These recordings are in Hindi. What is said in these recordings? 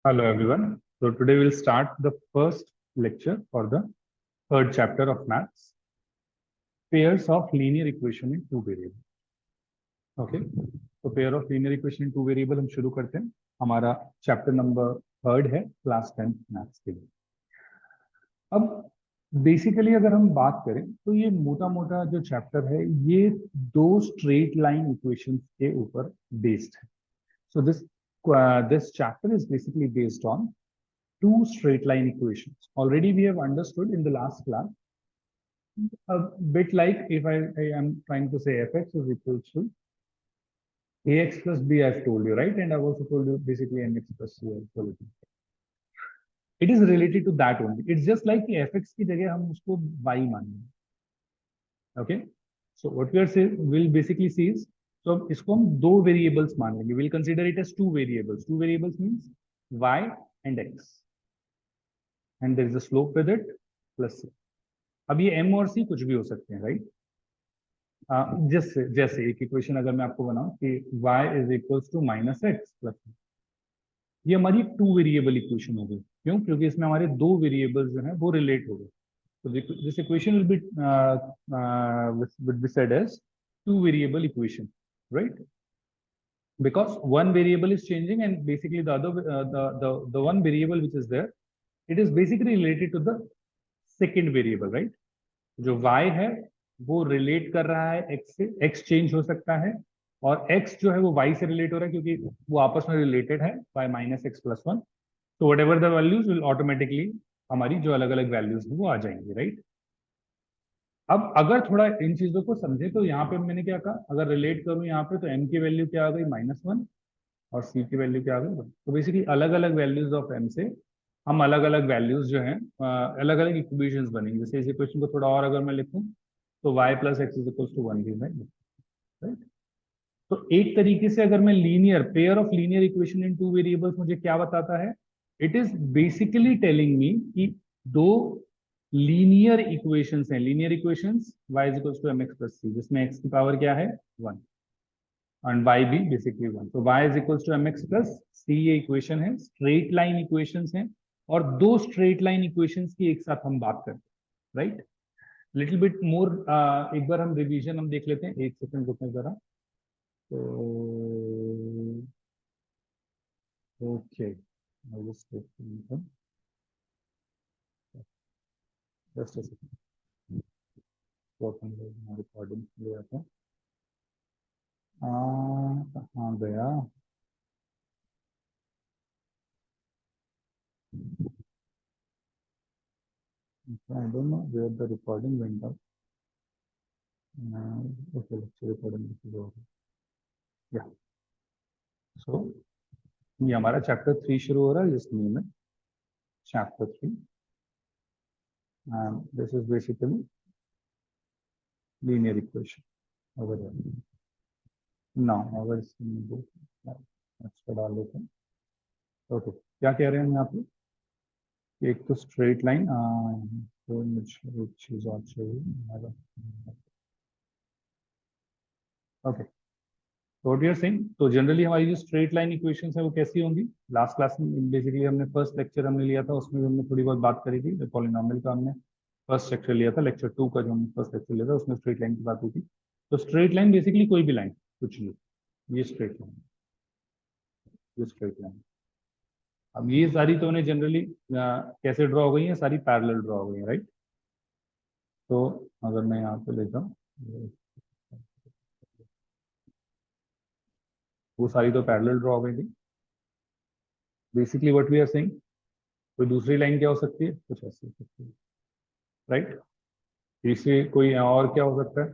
Hello everyone. So today we'll start the first lecture for the third chapter of maths, pairs of linear equation in two variable. Okay, तो pair of linear equation in two variable हम शुरू करते हैं. हमारा चैप्टर नंबर थर्ड है क्लास 10 मैथ्स के लिए. अब बेसिकली अगर हम बात करें तो ये मोटा मोटा जो चैप्टर है ये दो स्ट्रेट लाइन इक्वेशंस के ऊपर बेस्ड है. So this chapter is basically based on two straight line equations. Already we have understood in the last class, a bit like if I am trying to say fx is equal to ax plus b, I've told you, right? And I've also told you basically mx plus c. It is related to that only. It's just like fx की जगह हम उसको y मानेंगे. Okay, so what we are saying, we'll basically see is, so इसको हम दो variables मान लेंगे. We'll consider it as two variables. Two variables means y and x. And there is a slope with it plus c. अब ये m और c कुछ भी हो सकते हैं, राइट? जैसे एक इक्वेशन अगर मैं आपको बनाऊं कि y is equals to minus x plus, ये हमारी टू वेरिएबल इक्वेशन हो गई. क्यों? क्योंकि इसमें हमारे दो वेरिएबल्स जो हैं वो रिलेट हो गए. तो this equation will be said as two variable equation, right? Because one variable is changing and basically the other the one variable which is there, it is basically related to the second variable, right? जो y है वो रिलेट कर रहा है x से. x चेंज हो सकता है और x जो है वो y से रिलेट हो रहा है क्योंकि वो आपस में रिलेटेड है by minus x plus one. तो whatever the values will automatically हमारी जो अलग अलग वैल्यूज है वो आ जाएंगी, राइट? अब अगर थोड़ा इन चीजों को समझे तो यहाँ पे मैंने क्या कहा, अगर रिलेट करूं यहाँ पे तो m की वैल्यू क्या आ गई माइनस वन और c की वैल्यू क्या आ गई 1. तो बेसिकली अलग अलग वैल्यूज ऑफ m से हम अलग अलग वैल्यूज जो हैं अलग अलग इक्वेशंस बनेंगे. जैसे इस इक्वेशन को थोड़ा और अगर मैं लिखूं तो y plus x is equals to 1 भी, राइट? तो एक तरीके से अगर मैं linear pair of linear equation in two variables मुझे क्या बताता है, it is basically telling me कि दो लीनियर इक्वेशंस हैं. Linear equations y is equals to mx plus c जिसमें x की पावर क्या है 1 and y भी बेसिकली 1. तो y is equals to mx plus c ये इक्वेशन है. स्ट्रेट लाइन इक्वेशंस हैं और दो स्ट्रेट लाइन इक्वेशंस की एक साथ हम बात करते हैं, राइट? लिटिल बिट मोर एक बार हम रिवीजन हम देख लेते हैं. एक सेकंड रुकने जरा. तो ओके, जस्ट अ सेकंड, तो अपन रिकॉर्डिंग ले आते हैं. कहाँ गया? I don't know where the recording went out. Okay, let's recording is over. Yeah. So ये हमारा चैप्टर 3 शुरू हो रहा है जिसमें में chapter 3 and this is basically linear equation over here. Now अगर इसमें दो एक्स्ट्रा डाल लेते हैं. ओके, क्या कह रहे हैं हम यहाँ पे? एक तो स्ट्रेट लाइन, तो मुझे एक चीज और चाहिए. ओके, तो व्हाट वी आर सेइंग, तो जनरली हमारी जो स्ट्रेट लाइन इक्वेशंस है वो कैसी होंगी? लास्ट क्लास में बेसिकली हमने फर्स्ट लेक्चर हमने लिया था, उसमें हमने थोड़ी बहुत बात करी थी. पॉलिनोमियल का हमने फर्स्ट लेक्चर लिया था, लेक्चर 2 का जो हमने फर्स्ट लेक्चर लिया था उसमें स्ट्रेट लाइन की बात हुई थी. तो स्ट्रेट लाइन बेसिकली कोई भी लाइन, कुछ नहीं, ये स्ट्रेट लाइन, ये स्ट्रेट लाइन. अब ये सारी तो उन्हें जनरली कैसे ड्रॉ हो गई है? सारी पैरेलल ड्रॉ हो गई है, राइट? तो अगर मैं यहाँ पे लेता हूँ वो सारी तो पैरेलल ड्रॉ हो गई थी. Basically what we are saying, कोई दूसरी लाइन क्या हो सकती है? कुछ ऐसी हो सकती है, राइट? तीसरी कोई और क्या हो सकता है?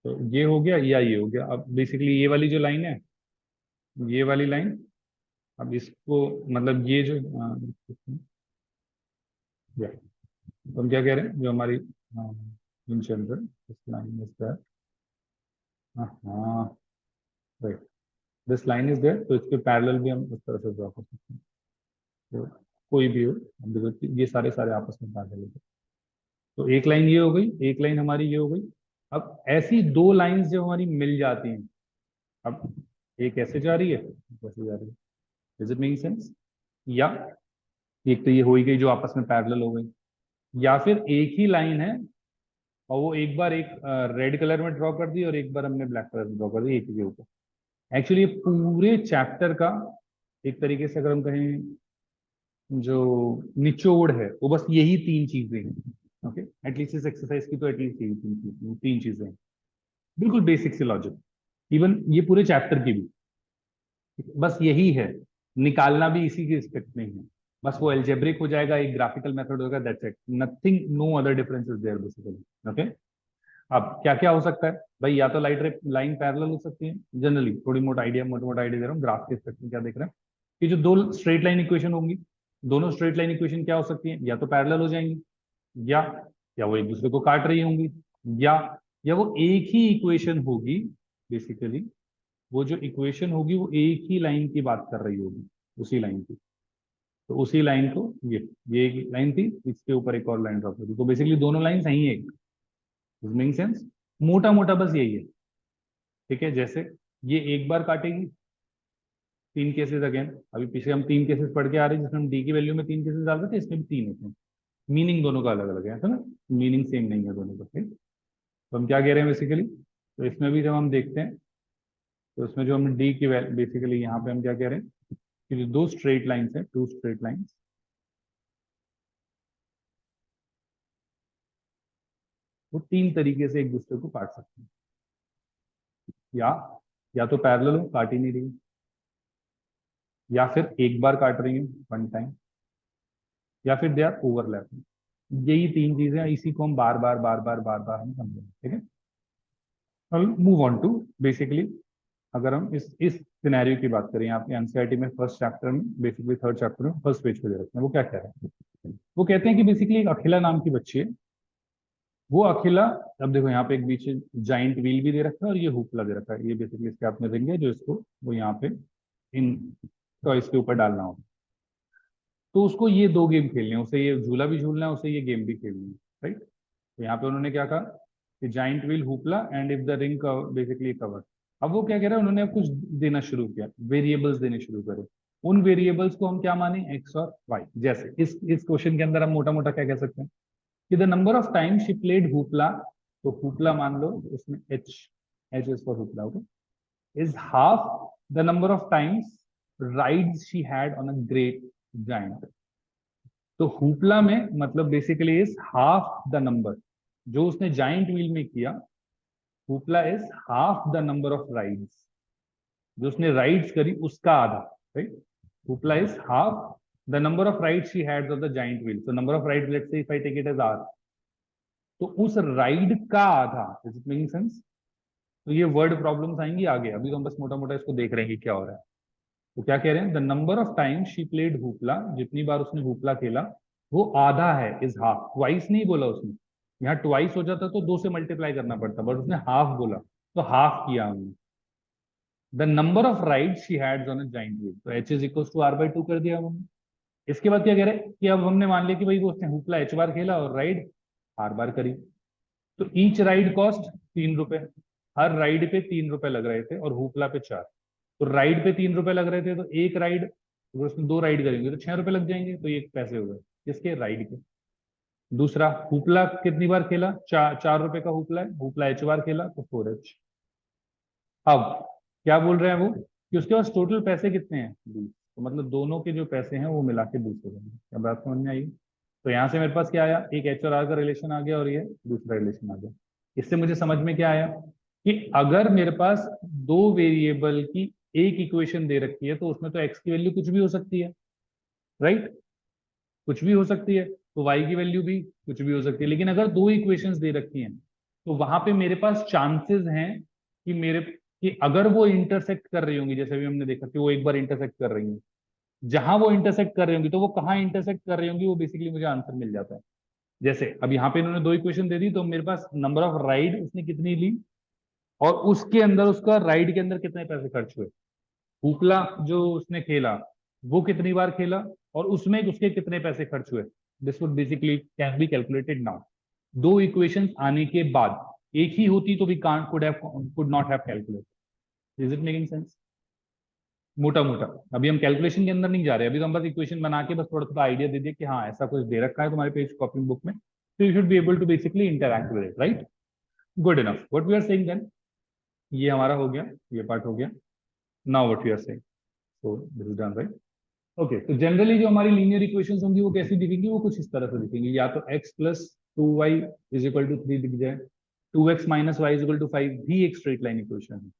तो ये हो गया या ये हो गया. अब बेसिकली ये वाली जो लाइन है, ये वाली लाइन, अब इसको मतलब ये जो तो हम क्या कह रहे हैं, जो हमारी इन जनरल इस लाइन इज दैट, हाँ right, this line is there. तो इसके पैरेलल भी हम उस तरह से ड्रॉ कर सकते हैं. तो कोई भी हो, हम देखो ये सारे सारे आपस में पैरेलल है. तो एक लाइन ये हो गई, एक लाइन हमारी ये हो गई. अब ऐसी दो लाइंस जब हमारी मिल जाती हैं, अब एक ऐसे जा रही है, कैसे जा रही है, डज इट मेक सेंस? या एक तो ये हो ही गई जो आपस में पैरेलल हो गई, या फिर एक ही लाइन है और वो एक बार एक रेड कलर में ड्रॉ कर दी और एक बार हमने ब्लैक कलर में ड्रॉ कर दी एक ही के ऊपर। एक्चुअली पूरे चैप्टर का एक तरीके से अगर हम कहें जो निचोड़ है वो बस यही तीन चीजें हैं। ओके, एटलीस्ट इस एक्सरसाइज की तो एटलीस्ट यही तीन चीजें हैं, बिल्कुल बेसिक से लॉजिक। इवन ये पूरे चैप्टर की भी बस यही है, निकालना भी इसी के रिस्पेक्ट में ही है। बस वो एल्जेब्रिक हो जाएगा, एक ग्राफिकल मेथड होगा, that's it, nothing, no other difference is there basically. Okay, अब क्या क्या हो सकता है भाई, या तो लाइन पैरेलल हो सकती है, जनरली थोड़ी मोटा मोटा आइडिया दे रहा हूँ, ग्राफ के रिस्पेक्ट में क्या देख रहे हैं कि जो दो स्ट्रेट लाइन इक्वेशन होंगी, दोनों स्ट्रेट लाइन इक्वेशन क्या हो सकती है, या तो पैरेलल हो जाएंगी, या या वो एक दूसरे को काट रही होंगी, या या वो एक ही इक्वेशन होगी, बेसिकली वो जो इक्वेशन होगी वो एक ही लाइन की बात कर रही होगी, उसी लाइन की। तो उसी लाइन को ये एक लाइन थी, इसके ऊपर एक और लाइन ड्रॉप होगी, तो बेसिकली दोनों लाइन सही है एक, मेकिंग सेंस, मोटा मोटा बस यही है। ठीक है, जैसे ये एक बार काटेगी, तीन केसेस अगेन, अभी पीछे हम तीन केसेस पढ़ के आ रहे हैं जिसमें हम डी की वैल्यू में तीन केसेस डालते थे, इसमें भी तीन होते हैं, मीनिंग दोनों का अलग अलग है ना, मीनिंग सेम नहीं है दोनों का। ठीक, तो हम क्या कह रहे हैं बेसिकली, तो इसमें भी जब हम देखते हैं तो इसमें जो हम डी की बेसिकली यहाँ पे हम क्या कह रहे हैं कि जो दो स्ट्रेट लाइंस है, टू स्ट्रेट लाइंस, वो तीन तरीके से एक दूसरे को काट सकते हैं, या या तो पैरेलल हो, काट ही नहीं रही, या फिर एक बार काट रही है वन टाइम, या फिर दे आर ओवरलैपिंग। यही तीन चीजें हैं, इसी को हम बार बार हम समझेंगे। ठीक है, मूव ऑन टू बेसिकली, अगर हम इस सिनेरियो की बात करें, यहाँ पे एनसीईआरटी में फर्स्ट चैप्टर में, बेसिकली थर्ड चैप्टर में फर्स्ट पेज पे दे रखते हैं, वो क्या कह रहे हैं, वो कहते हैं कि बेसिकली एक अखिला नाम की बच्ची है, वो अखिला, अब देखो यहाँ पे एक बीच जाइंट व्हील भी दे रखा है और ये हुपला दे रखा है, ये बेसिकली इसके हाथ में रिंग है जो इसको वो यहाँ पे इन टॉयस के ऊपर डालना होगा। तो उसको ये दो गेम खेलने हैं, उसे ये झूला भी झूलना है, उसे ये गेम भी खेलनी है, राइट। तो यहाँ पे उन्होंने क्या कहा कि giant wheel hoopla and if the ring basically cover. अब वो क्या कह रहा है, उन्होंने अब कुछ देना शुरू किया, वेरिएबल्स देने शुरू करे, उन वेरिएबल्स को हम क्या माने, एक्स और वाई। जैसे इस क्वेश्चन के अंदर हम मोटा मोटा क्या कह सकते हैं कि the number of time she played hoopla, तो हुपला मान लो उसमें H, H is for hoopla, okay, is half the number of times rides she had on a great giant. तो हुपला में मतलब basically is half the number जो उसने जाइंट व्हील में किया, hoopla is half the number of rides जो उसने राइड्स करी उसका आधा, right. Hoopla is half the number of rides she had on the giant wheel, so number of rides, let's say if I take it as r, तो उस राइड का आधा, इज इट मेकिंग सेंस। तो ये वर्ड प्रॉब्लम्स आएंगी आगे, अभी तो हम बस मोटा मोटा इसको देख रहे हैं कि क्या हो रहा है। तो क्या कह रहे हैं, the number of time she played hoopla, जितनी बार उसने हुपला खेला वो आधा है, इज हाफ, ट्वाइस नहीं बोला उसने, यहाँ ट्वाइस हो जाता तो दो से मल्टीप्लाई करना पड़ता, बट उसने हाफ बोला, तो हाफ किया हमने। The number of ride she had on a giant wheel, तो h is equal to r by two कर दिया हमने। इसके बाद क्या कह रहे हैं कि अब हमने मान लिया कि भाई वो उसने हुपला एच बार खेला और राइड आर बार करी, तो ईच राइड कॉस्ट 3 रुपए, हर राइड पे 3 रुपए लग रहे थे और हुपला पे 4। तो राइड पे 3 रुपए लग रहे थे, तो एक राइड, अगर उसमें दो राइड करेंगे तो 6 रुपए लग जाएंगे, तो ये पैसे हो गए किसके, राइड के। दूसरा, हुपला कितनी बार खेला, 4 रुपए का हुपला है, हुपला एच बार खेला तो 4h। अब क्या बोल रहे हैं वो कि उसके पास टोटल पैसे कितने हैं, 20, तो मतलब दोनों के जो पैसे हैं वो मिला के 20 हो जाएंगे। क्या बात समझ में आई। तो यहाँ से मेरे पास क्या आया, एक एच और आर का रिलेशन आ गया और ये दूसरा रिलेशन आ गया। इससे मुझे समझ में क्या आया कि अगर मेरे पास दो वेरिएबल की एक इक्वेशन दे रखी है तो उसमें तो एक्स की वैल्यू कुछ भी हो सकती है, राइट, कुछ भी हो सकती है, तो वाई की वैल्यू भी कुछ भी हो सकती है। लेकिन अगर दो इक्वेशंस दे रखी हैं तो वहां पे मेरे पास चांसेस हैं कि मेरे कि अगर वो इंटरसेक्ट कर रही होंगी, जैसे अभी हमने देखा कि वो एक बार इंटरसेक्ट कर रही हैं, जहां वो इंटरसेक्ट कर रही होंगी तो वो कहाँ इंटरसेक्ट कर रही होंगी, वो बेसिकली मुझे आंसर मिल जाता है। जैसे अब यहाँ पे इन्होंने दो इक्वेशन दे दी, तो मेरे पास नंबर ऑफ राइड उसने कितनी ली और उसके अंदर उसका राइड के अंदर कितने पैसे खर्च हुए, हुपला जो उसने खेला वो कितनी बार खेला और उसमें उसके कितने पैसे खर्च हुए, this would basically can be calculated now. दो इक्वेशंस आने के बाद, एक ही होती तो we can't could not have calculated, is it making sense. मोटा मोटा अभी हम कैलकुलेशन के अंदर नहीं जा रहे, अभी तो हम बस इक्वेशन बना के बस थोड़ा थोड़ा आइडिया दे दिए कि हाँ ऐसा कुछ दे रखा है तुम्हारे पेज कॉपी बुक में, तो you should be able to basically interact with it, right? Good enough. What we are saying then, ये हमारा हो गया, ये पार्ट हो गया। Now what we are saying, so this is done, right? Okay, तो जनरली जो हमारी लीनियर इक्वेशंस होंगी वो कैसी दिखेंगी, वो कुछ इस तरह से दिखेंगी, या तो x plus 2y is equal to 3 दिख जाए, 2x minus y is equal to 5 भी एक स्ट्रेट लाइन इक्वेशन है।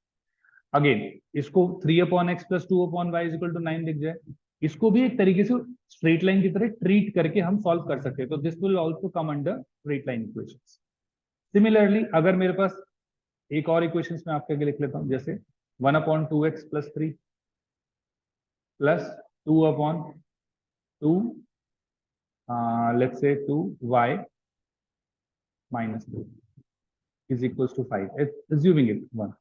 अगेन इसको 3 upon x plus 2 upon y is equal to 9 दिख जाए, इसको भी एक तरीके से स्ट्रेट लाइन की तरह ट्रीट करके हम सॉल्व कर सकते हैं, तो this will also come under straight line equations. Similarly अगर मेरे पास एक और इक्वेशंस में आपके आगे लिख लेता हूं, जैसे 1 upon 2x plus 3 plus 2 upon 2 let's say 2y minus 2 is equals to 5, assuming it 1.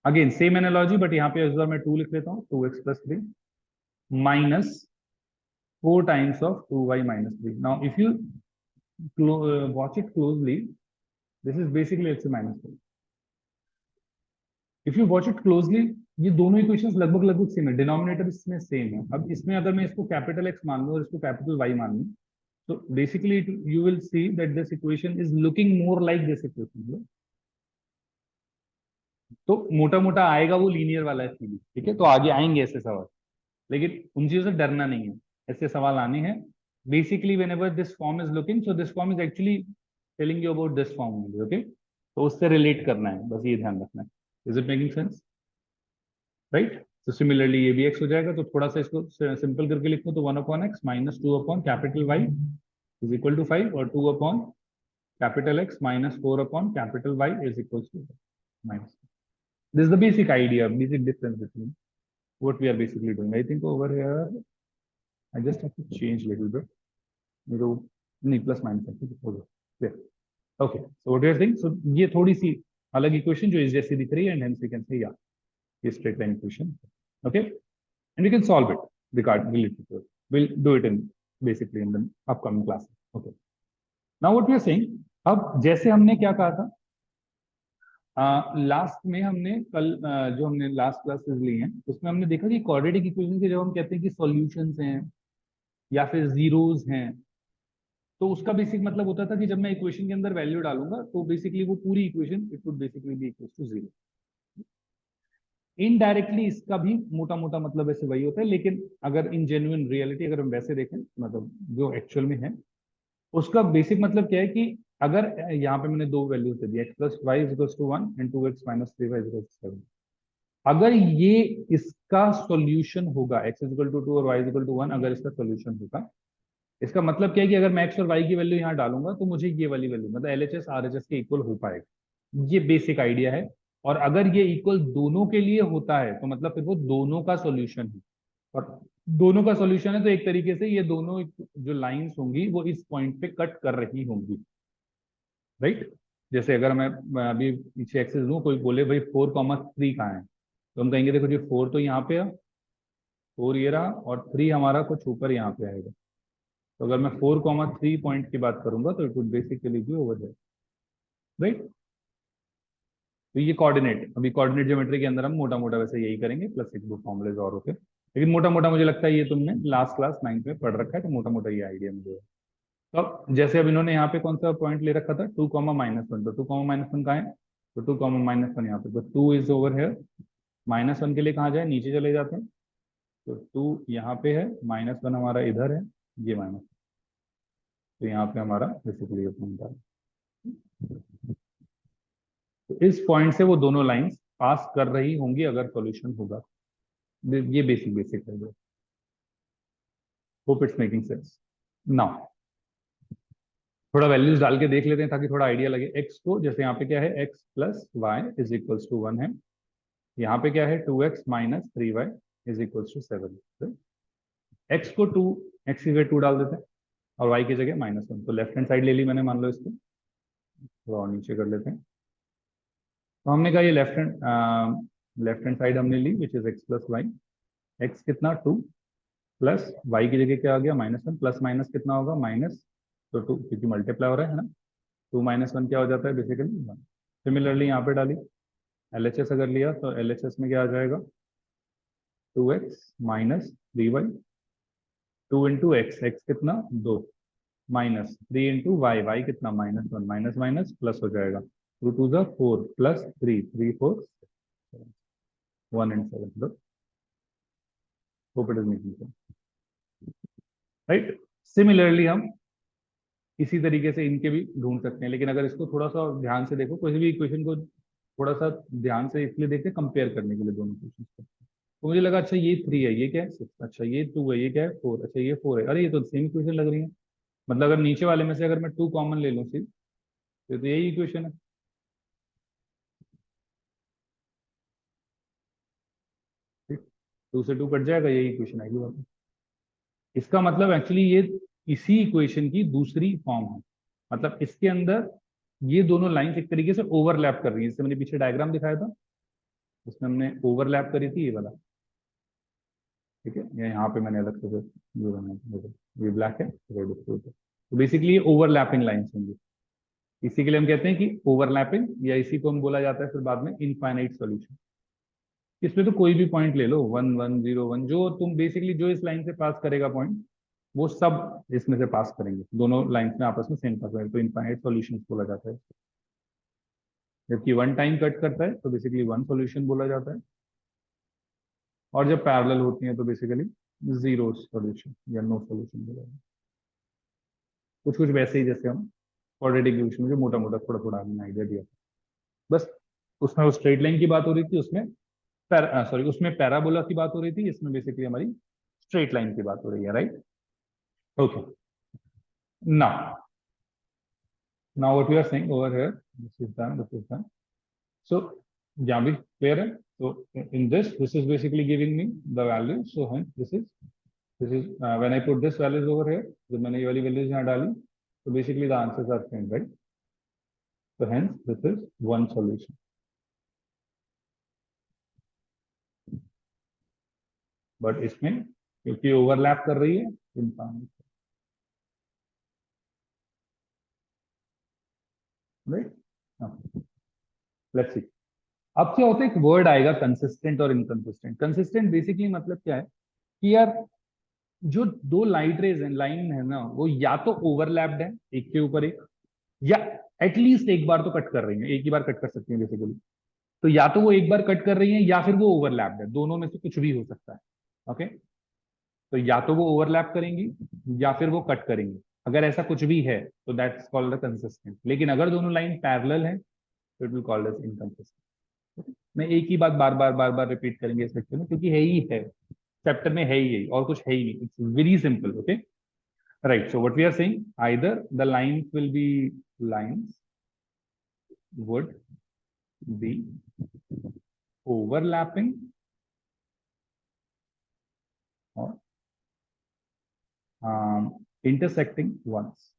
Again same analogy, but यहाँ पे इस बार मैं 2 लिख लेता हूँ, 2x plus 3 minus 4 times of 2y minus 3. Now if you watch it closely, this is basically x minus 4. If you watch it closely, ये दोनों इक्वेशंस लगभग लगभग सेम है, डिनोमिनेटर इसमें सेम है। अब इसमें अगर मैं इसको कैपिटल x मान लूं और इसको कैपिटल y मान लूं, so basically you will see that this equation is looking more like this equation. तो मोटा मोटा आएगा वो लीनियर वाला है सीधी, ठीक है? तो आगे आएंगे ऐसे सवाल, लेकिन उन चीजों से डरना नहीं है, ऐसे सवाल आने हैं। Basically whenever this form is looking, so this form is actually telling you about this form only, okay? तो उससे रिलेट करना है, बस ये ध्यान रखना है। Is it making sense, right? तो सिमिलरली ये भी एक्स हो जाएगा, तो थोड़ा सा इसको सिंपल करके लिखो, तो 1 upon x minus 2 upon capital y is equal to 5, और 2 upon capital x minus 4 upon capital y is equal to minus. This is the basic idea, basic difference between what we are basically doing. I think over here, I just have to change a little bit. Plus minus. Yeah. Okay. So what we are saying? So ये थोड़ी सी अलग equation जो इस जैसी दिख रही है, and hence we can say yeah, this straight line equation. Okay. And we can solve it. Related to it. We'll do it in basically in the upcoming class. Okay. Now what we are saying? अब जैसे हमने क्या कहा था? लास्ट में हमने कल जो हमने लास्ट क्लासेस ली हैं उसमें हमने देखा कि क्वाड्रेटिक इक्वेशन के जब हम कहते हैं कि सॉल्यूशंस हैं या फिर जीरोस हैं, तो उसका बेसिक मतलब होता था कि जब मैं इक्वेशन के अंदर वैल्यू डालूंगा तो बेसिकली वो पूरी equation it would basically be equal to zero. Indirectly इसका भी मोटा मोटा मतलब ऐसे वही होता है, लेकिन अगर इन जेन्युइन रियलिटी अगर हम वैसे देखें, मतलब जो एक्चुअल में है, उसका बेसिक मतलब क्या है कि अगर यहाँ पे मैंने दो वैल्यूज दे दी, x plus y is equal to 1 and 2x minus 3y is equal to 7, अगर ये इसका सॉल्यूशन होगा, x इज इक्वल टू 2 और y इज इक्वल टू 1, अगर इसका सॉल्यूशन होगा, इसका मतलब क्या है कि अगर मैं x और y की वैल्यू यहाँ डालूंगा तो मुझे ये वाली वैल्यू मतलब LHS RHS के इक्वल हो पाएगा। ये बेसिक आइडिया है। और अगर ये इक्वल दोनों के लिए होता है तो मतलब फिर वो दोनों का सॉल्यूशन है, और दोनों का सॉल्यूशन है तो एक तरीके से ये दोनों जो लाइंस होंगी वो इस पॉइंट पे कट कर रही होंगी, राइट? जैसे अगर मैं अभी पीछे एक्सेस लूँ, कोई बोले भाई 4,3 कहाँ है, तो हम कहेंगे देखो जी 4 तो यहाँ पे है, 4 ये रहा, और 3 हमारा कुछ ऊपर यहाँ पे आएगा। तो अगर मैं 4,3 पॉइंट की बात करूंगा तो it would basically be over there, right? तो ये कोऑर्डिनेट, अभी कोऑर्डिनेट ज्योमेट्री के अंदर हम मोटा मोटा वैसे यही करेंगे, प्लस एक दो फॉर्मुलेज और होते हैं, लेकिन मोटा मोटा मुझे लगता है ये तुमने लास्ट क्लास 9th में पढ़ रखा है, तो मोटा मोटा ये आइडिया मुझे है। तो अब जैसे अब इन्होंने यहाँ पे कौन सा पॉइंट ले रखा था, 2,-1, तो 2,-1 कहाँ है, तो 2,-1 यहाँ पे, तो 2 इज ओवर है, -1 के लिए कहाँ जाए, नीचे चले जाते हैं, तो 2 यहाँ पे है, -1 हमारा इधर है, ये माइनस, तो यहाँ पे हमारा बेसिकली ये पॉइंट है। तो इस पॉइंट से वो दोनों लाइंस पास कर रही होंगी अगर सॉल्यूशन होगा। ये बेसिक बेसिक है, hope it's making sense. Now थोड़ा वैल्यूज डाल के देख लेते हैं ताकि थोड़ा आइडिया लगे। एक्स को जैसे यहाँ पे क्या है, x plus y is equals to 1 है, यहाँ पे क्या है 2x minus 3y is equals to 7। X को 2, एक्स की जगह 2 डाल देते हैं और y की जगह -1, तो लेफ्ट हैंड साइड ले ली मैंने, मान लो इसको थोड़ा और नीचे कर लेते हैं। तो हमने कहा ये लेफ्ट हैंड साइड हमने ली which is x plus y, x कितना 2 प्लस वाई की जगह क्या आ गया -1, प्लस माइनस कितना होगा माइनस, तो 2 क्योंकि मल्टीप्लाई हो रहा है ना, 2 - 1 क्या हो जाता है बेसिकली 1। सिमिलरली यहाँ पे डाली LHS अगर लिया तो LHS में क्या आ जाएगा, 2x minus 3y, 2 into x, x कितना 2, माइनस 3 इंटू वाई, वाई कितना -1, माइनस माइनस प्लस हो जाएगा, 2 2 ज़ा 4 plus 3 3 4 1 and 7. Hope it is making sense. Right. Similarly हम इसी तरीके से इनके भी ढूंढ सकते हैं, लेकिन अगर इसको थोड़ा सा ध्यान से देखो, कोई भी इक्वेशन को थोड़ा सा ध्यान से इसलिए देखते कंपेयर करने के लिए दोनों इक्वेशन को। तो मुझे लगा अच्छा ये 3 है, ये क्या है 6, अच्छा ये 2 है, ये क्या है 4, अच्छा ये 4 है, अरे ये तो सेम इक्वेशन लग रही है। मतलब अगर नीचे वाले में से अगर मैं 2 कॉमन ले लूँ सिर्फ, तो यही इक्वेशन है। 2 से 2 कट जाएगा, यही इक्वेशन आएगी वापस। इसका मतलब एक्चुअली ये इसी इक्वेशन की दूसरी फॉर्म है। मतलब इसके अंदर ये दोनों लाइंस एक तरीके से ओवरलैप कर रही है। जैसे मैंने पीछे डायग्राम दिखाया था, उसमें हमने ओवरलैप करी थी, ये वाला, ठीक है। यहाँ पे मैंने अलग से ये बनाया, ये ब्लैक है, रेड है। तो बेसिकली ये ओवरलैपिंग लाइंस होंगी। इसी के लिए हम कहते हैं कि ओवरलैपिंग, या इसी को हम बोला जाता है फिर बाद में इनफाइनाइट सॉल्यूशन। इसमें तो कोई भी पॉइंट ले लो, 1 1 0 1, जो तुम बेसिकली जो इस लाइन से पास करेगा पॉइंट, वो सब इसमें से पास करेंगे, दोनों लाइंस में आपस में सेम पास करेंगे, तो इनफाइनाइट सॉल्यूशन बोला जाता है। जबकि वन टाइम कट करता है तो बेसिकली वन सॉल्यूशन बोला जाता है, और जब पैरेलल होती है तो बेसिकली जीरो सॉल्यूशन या नो सॉल्यूशन बोला जाता है। कुछ कुछ वैसे ही जैसे हम क्वाड्रेटिक इक्वेशन में जो मोटा मोटा थोड़ा थोड़ा हमने आइडिया दिया, बस। उसमें वो स्ट्रेट लाइन की बात हो रही थी, उसमें सॉरी उसमें पैराबोला की बात हो रही थी, इसमें बेसिकली हमारी स्ट्रेट लाइन की बात हो रही है, right. Okay, now what we are saying over here, this is done, this is done. So यहाँ भी क्लियर है। So in this is basically giving me the value. So hence this is when I put this values over here, जब मैंने ये वाली values यहाँ डाली, so basically the answers are same, right? So hence this is one solution. But इसमें क्योंकि overlap कर रही है infinite, right? Let's see. अब क्या होता है, एक वर्ड आएगा कंसिस्टेंट और इनकंसिस्टेंट। कंसिस्टेंट बेसिकली मतलब क्या है कि यार जो दो लाइट रेज है, लाइन है ना, वो या तो ओवरलैप्ड है एक के ऊपर एक, या एटलीस्ट एक बार तो कट कर रही है, एक ही बार कट कर सकती है बेसिकली। तो या तो वो एक बार कट कर रही है या फिर वो ओवरलैप्ड है, दोनों में से कुछ भी हो सकता है। ओके, तो या तो वो ओवरलैप करेंगी या फिर वो कट करेंगी। अगर ऐसा कुछ भी है तो दैट्स कॉल्ड द कंसिस्टेंट। लेकिन अगर दोनों लाइन पैरेलल है तो it will called as inconsistent. मैं एक ही बात बार बार रिपीट करेंगे इस लेक्चर में, क्योंकि है ही है, चैप्टर में है ही यही, और कुछ है ही नहीं। It's very simple. Okay, right. So what we are saying, either the lines will be, lines would be overlapping or intersecting once.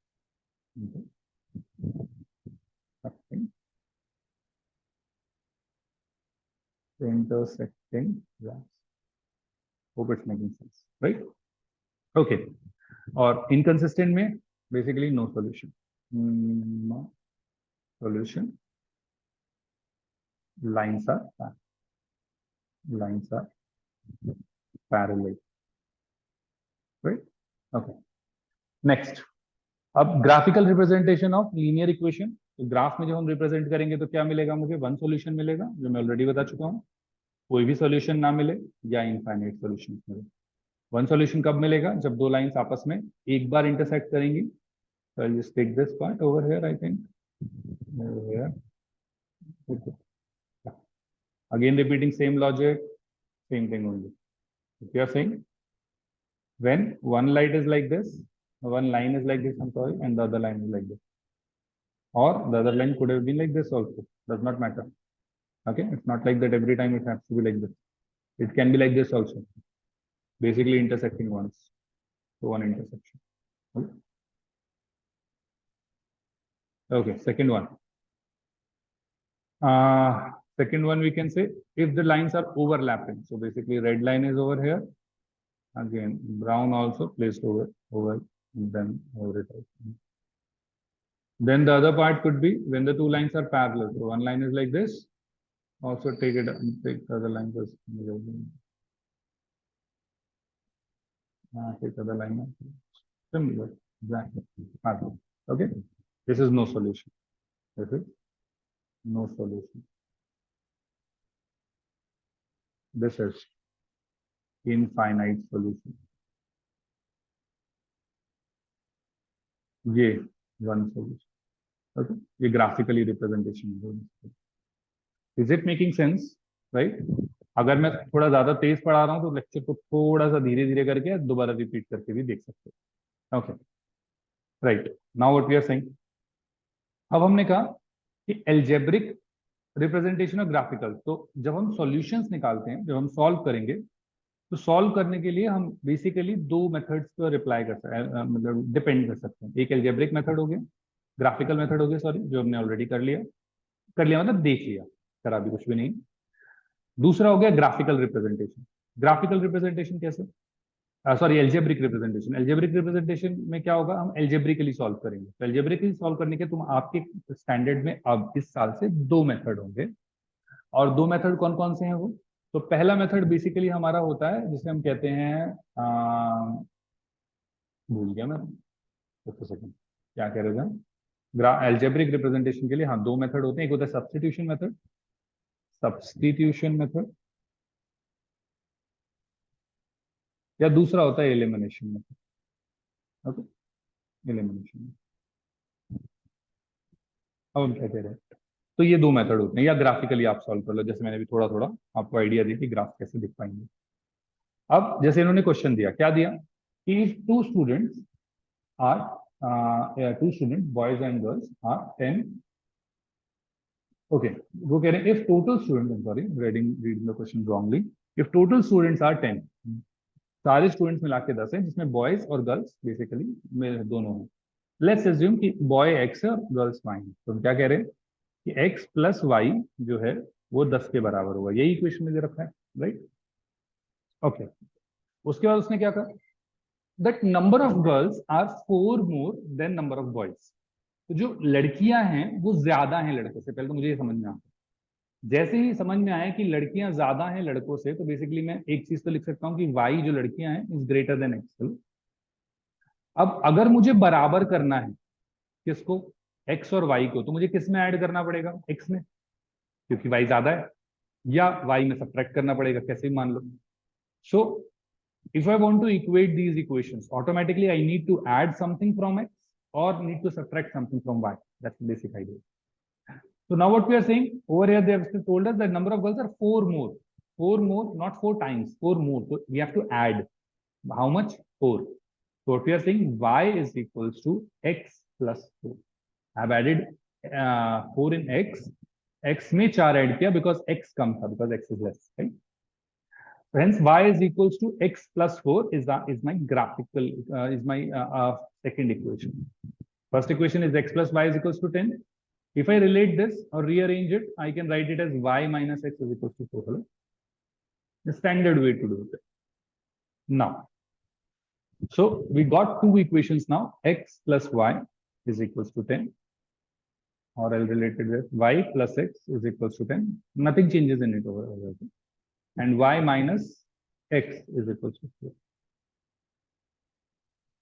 Intersecting once. Hope it's making sense, right? Okay. और inconsistent में basically no solution. No solution. Lines are parallel, right? Okay. Next. अब graphical representation of linear equation. तो ग्राफ में जब हम रिप्रेजेंट करेंगे तो क्या मिलेगा मुझे, वन सॉल्यूशन मिलेगा, जो मैं ऑलरेडी बता चुका हूँ। कोई भी सॉल्यूशन ना मिले या इनफाइनाइट सॉल्यूशन मिले। वन सॉल्यूशन कब मिलेगा, जब दो लाइंस आपस में एक बार इंटरसेक्ट करेंगी। So I'll just take this part over here, I think. Over here. Okay. Again repeating same logic, same thing only. If you are saying when one light is like this, one line is like this, I'm sorry, and the other line is like this. Or the other line could have been like this also, does not matter. Okay, it's not like that every time it has to be like this. It can be like this also, basically intersecting once. So one intersection. Okay, okay. Second one. Second one we can say if the lines are overlapping. So basically red line is over here, again brown also placed over then over it also. Then the other part could be when the two lines are parallel. So one line is like this, also take the other line as take other line. Similar. Exactly. Okay. This is no solution. This is no solution. This is infinite solution. ये one solution. Okay. ये graphically representation है. Is it making sense? Right? अगर मैं थोड़ा ज्यादा तेज पढ़ा रहा हूँ तो लेक्चर को थोड़ा सा धीरे धीरे करके दोबारा रिपीट करके भी देख सकते हैं. Okay, right. Now what we are saying, अब हमने कहा कि एल्जेब्रिक रिप्रेजेंटेशन और ग्राफिकल, तो जब हम सॉल्यूशंस निकालते हैं, जब हम सॉल्व करेंगे, तो सॉल्व करने के लिए हम बेसिकली दो मेथड्स पर रिप्लाई कर सकते हैं, मतलब डिपेंड कर सकते हैं. एक एल्जेब्रिक मेथड हो गया, ग्राफिकल मेथड हो गया, सॉरी, जो हमने ऑलरेडी कर लिया मतलब देख लिया, करा भी कुछ भी नहीं. दूसरा हो गया ग्राफिकल रिप्रेजेंटेशन. ग्राफिकल रिप्रेजेंटेशन कैसे, sorry, algebraic representation. Algebraic representation में क्या होगा, हम एल्जेब्रिकली सॉल्व करेंगे. तो एल्जेब्रिकली सॉल्व करने के तुम आपके स्टैंडर्ड में अब इस साल से दो मेथड होंगे, और दो मेथड कौन कौन से हैं वो. तो पहला मेथड बेसिकली हमारा होता है जिसे हम कहते हैं, भूल गया मैं, एक सेकंड, क्या कह रहे थे हम. एल्जेब्रिक रिप्रेजेंटेशन के लिए हाँ दो मेथड होते हैं. एक होता है सब्स्टिट्यूशन मेथड, या दूसरा होता है एलिमिनेशन मेथड. Okay, elimination. अब हम क्या कह रहे हैं, तो ये दो मेथड होते हैं, या ग्राफिकली आप सॉल्व कर लो, जैसे मैंने भी थोड़ा थोड़ा आपको आइडिया दिया कि ग्राफ कैसे दिख पाएंगे. अब जैसे इन्होंने क्वेश्चन दिया, क्या दिया कि if two students are two student boys and girls are 10. Okay, वो कह रहे हैं if total student, sorry reading the question wrongly, if total students are 10, सारे स्टूडेंट्स मिला के 10 है, जिसमें बॉयज और गर्ल्स बेसिकली दोनों हैं. लेट्स अज्यूम कि बॉय एक्स है और गर्ल्स वाई है. तो हम क्या कह रहे हैं कि x प्लस वाई जो है वो 10 के बराबर होगा. यही इक्वेशन में दे रखा है, राइट. ओके, उसके बाद उसने क्या कहा, that number of girls are 4 more than number of boys. तो जो लड़कियां हैं वो ज्यादा हैं लड़कों से. पहले तो मुझे ये समझ में आता है, जैसे ही समझ में आया कि लड़कियां ज्यादा हैं लड़कों से, तो बेसिकली मैं एक चीज तो लिख सकता हूँ कि y जो लड़कियां हैं इज ग्रेटर देन x. अब अगर मुझे बराबर करना है किसको, x और y को, तो मुझे किस में ऐड करना पड़ेगा, x में, क्योंकि y ज्यादा है, या y में सब्ट्रैक्ट करना पड़ेगा, कैसे भी मान लो. सो if I want to equate these equations, automatically I need to add something from x or need to subtract something from y. That's the basic idea. So now what we are saying over here, they have told us that number of girls are 4 more. 4 more, not 4 times, 4 more. So we have to add how much? 4. So what we are saying, y is equals to x plus 4. I have added 4 in x. X में 4 add किया because x कम था, because x is less, right? So hence y is equals to x plus 4 is my graphical, is my second equation. First equation is x plus y is equals to 10. If I relate this or rearrange it, I can write it as y minus x is equals to 4. Hello? The standard way to do it. Now, so we got two equations now. X plus y is equals to 10. Or I'll relate it with y plus x is equals to 10. Nothing changes in it over here. And y minus x is equals to 4.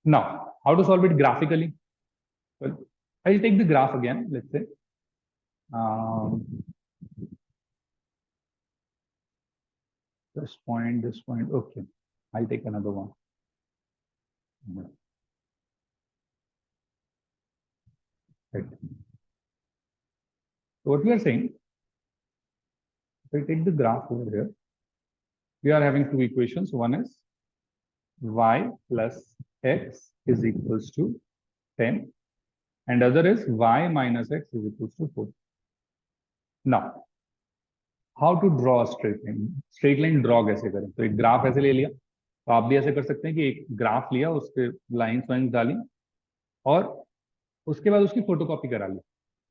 Now, how to solve it graphically? Well, I'll take the graph again, let's say. This point, okay. I'll take another one. Right. So what we are saying, if I take the graph over here, we are having two equations. One is y plus x is equals to 10, and other is y minus x is equals to 4. Now, how to draw a straight line? Straight line draw कैसे करें? तो एक ग्राफ ऐसे ले लिया, तो आप भी ऐसे कर सकते हैं कि एक ग्राफ लिया, उस पे लाइन्स वाइन्स डाली, और उसके बाद उसकी फोटोकॉपी करा ली,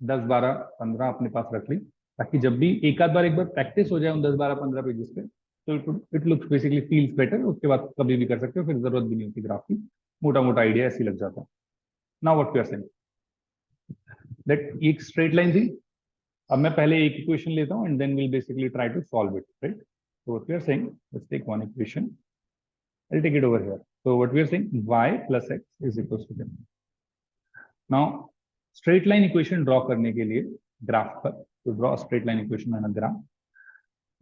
10, 12, 15 अपने पास रख ली, ताकि जब भी एक बार प्रैक्टिस हो जाए उन 10, 12, 15 पेजेस पे, तो it looks basically feels better. उसके बाद कभी भी कर सकते हो, फिर जरूरत भी नहीं होती ग्राफ की, मोटा मोटा आइडिया ऐसे लग जाता है. Now what we are saying, that एक स्ट्रेट लाइन थी. अब मैं पहले एक इक्वेशन लेता हूं and then will basically try to solve it, right. So what we are saying, let's take one equation. I'll take it over here. So what we are saying, y plus x is equals to 10. Now straight line equation draw करने के लिए ग्राफ पर, to draw a straight line equation on a graph,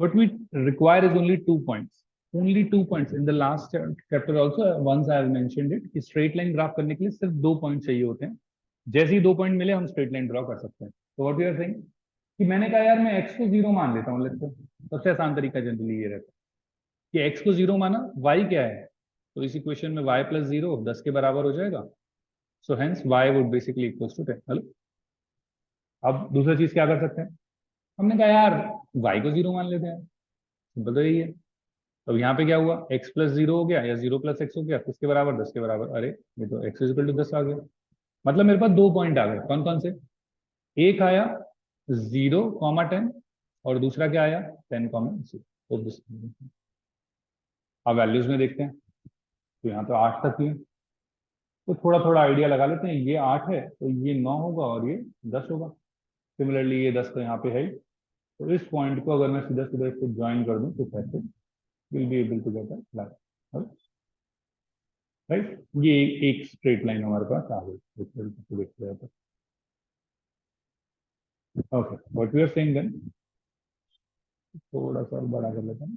what we require is only 2 points. Only 2 points. In the last chapter also once I have mentioned it कि straight line graph करने के लिए सिर्फ 2 पॉइंट चाहिए होते हैं. जैसे ही 2 पॉइंट मिले हम स्ट्रेट लाइन ड्रॉ कर सकते हैं. तो व्हाट वी आर सेइंग कि मैंने कहा यार मैं x को 0 मान लेता हूँ. लेट्स से सबसे आसान तरीका जनरली ये रहता है कि x को 0 माना, y क्या है, तो इस इक्वेशन में y प्लस 0 10 के बराबर हो जाएगा. So hence y would basically equals to 10. Hello, अब दूसरा चीज क्या कर सकते हैं, हमने कहा यार y को 0 मान लेते हैं. सिंपल तो यही है. तो यहाँ पे क्या हुआ, x प्लस 0 हो गया या 0 प्लस x हो गया, किसके बराबर, 10 के बराबर. अरे ये तो x इक्वल टू 10 आ गया. मतलब मेरे पास 2 पॉइंट आ गए. कौन कौन से, एक आया 0,10 और दूसरा क्या आया 10,0. अब वैल्यूज में देखते हैं. तो यहाँ तो 8 तक ही है, तो थोड़ा थोड़ा आइडिया लगा लेते हैं. ये 8 है तो ये 9 होगा और ये 10 होगा. सिमिलरली ये 10 तो यहाँ पे है ही. तो इस पॉइंट को अगर मैं सीधा सीधा इसको ज्वाइन कर दूं तो कैसे will be able to get a line. Right, ये एक स्ट्रेट लाइन हमारे पास आ गई. Okay, what we are saying then, थोड़ा सा बड़ा कर लेते हैं.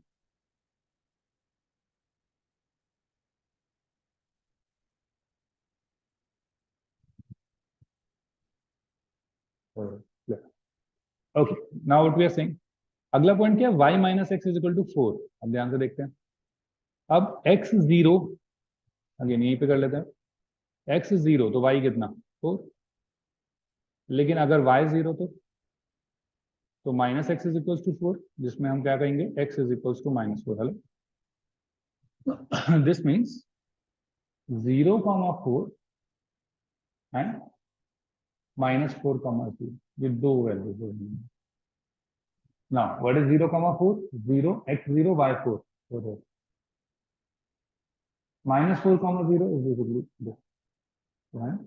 Okay, now what we are saying, अगला पॉइंट क्या है, y minus x is equal to 4. अब ध्यान से देखते हैं. अब x 0, अगेन यहीं पे कर लेते हैं. x 0 तो y कितना 4. लेकिन अगर y 0 तो minus x is equal to 4, जिसमें हम क्या कहेंगे x is equal to minus 4. Hello, this means 0,4 and -4,0, ये दो वैल्यूज होंगी. Now what is 0,4, 0 x0 y4. -4,0 is basically this. And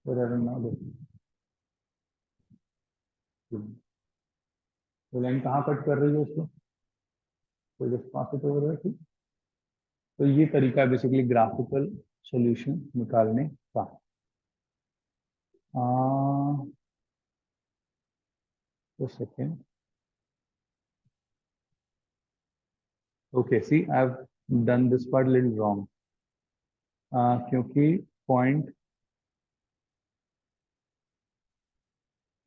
what are now this? तो लाइन कहाँ कट कर रही है उसको, तो जिस पास से तो है. ठीक, तो ये तरीका है बेसिकली ग्राफिकल सॉल्यूशन निकालने का. तो second, okay, see I have done this part little wrong, क्योंकि पॉइंट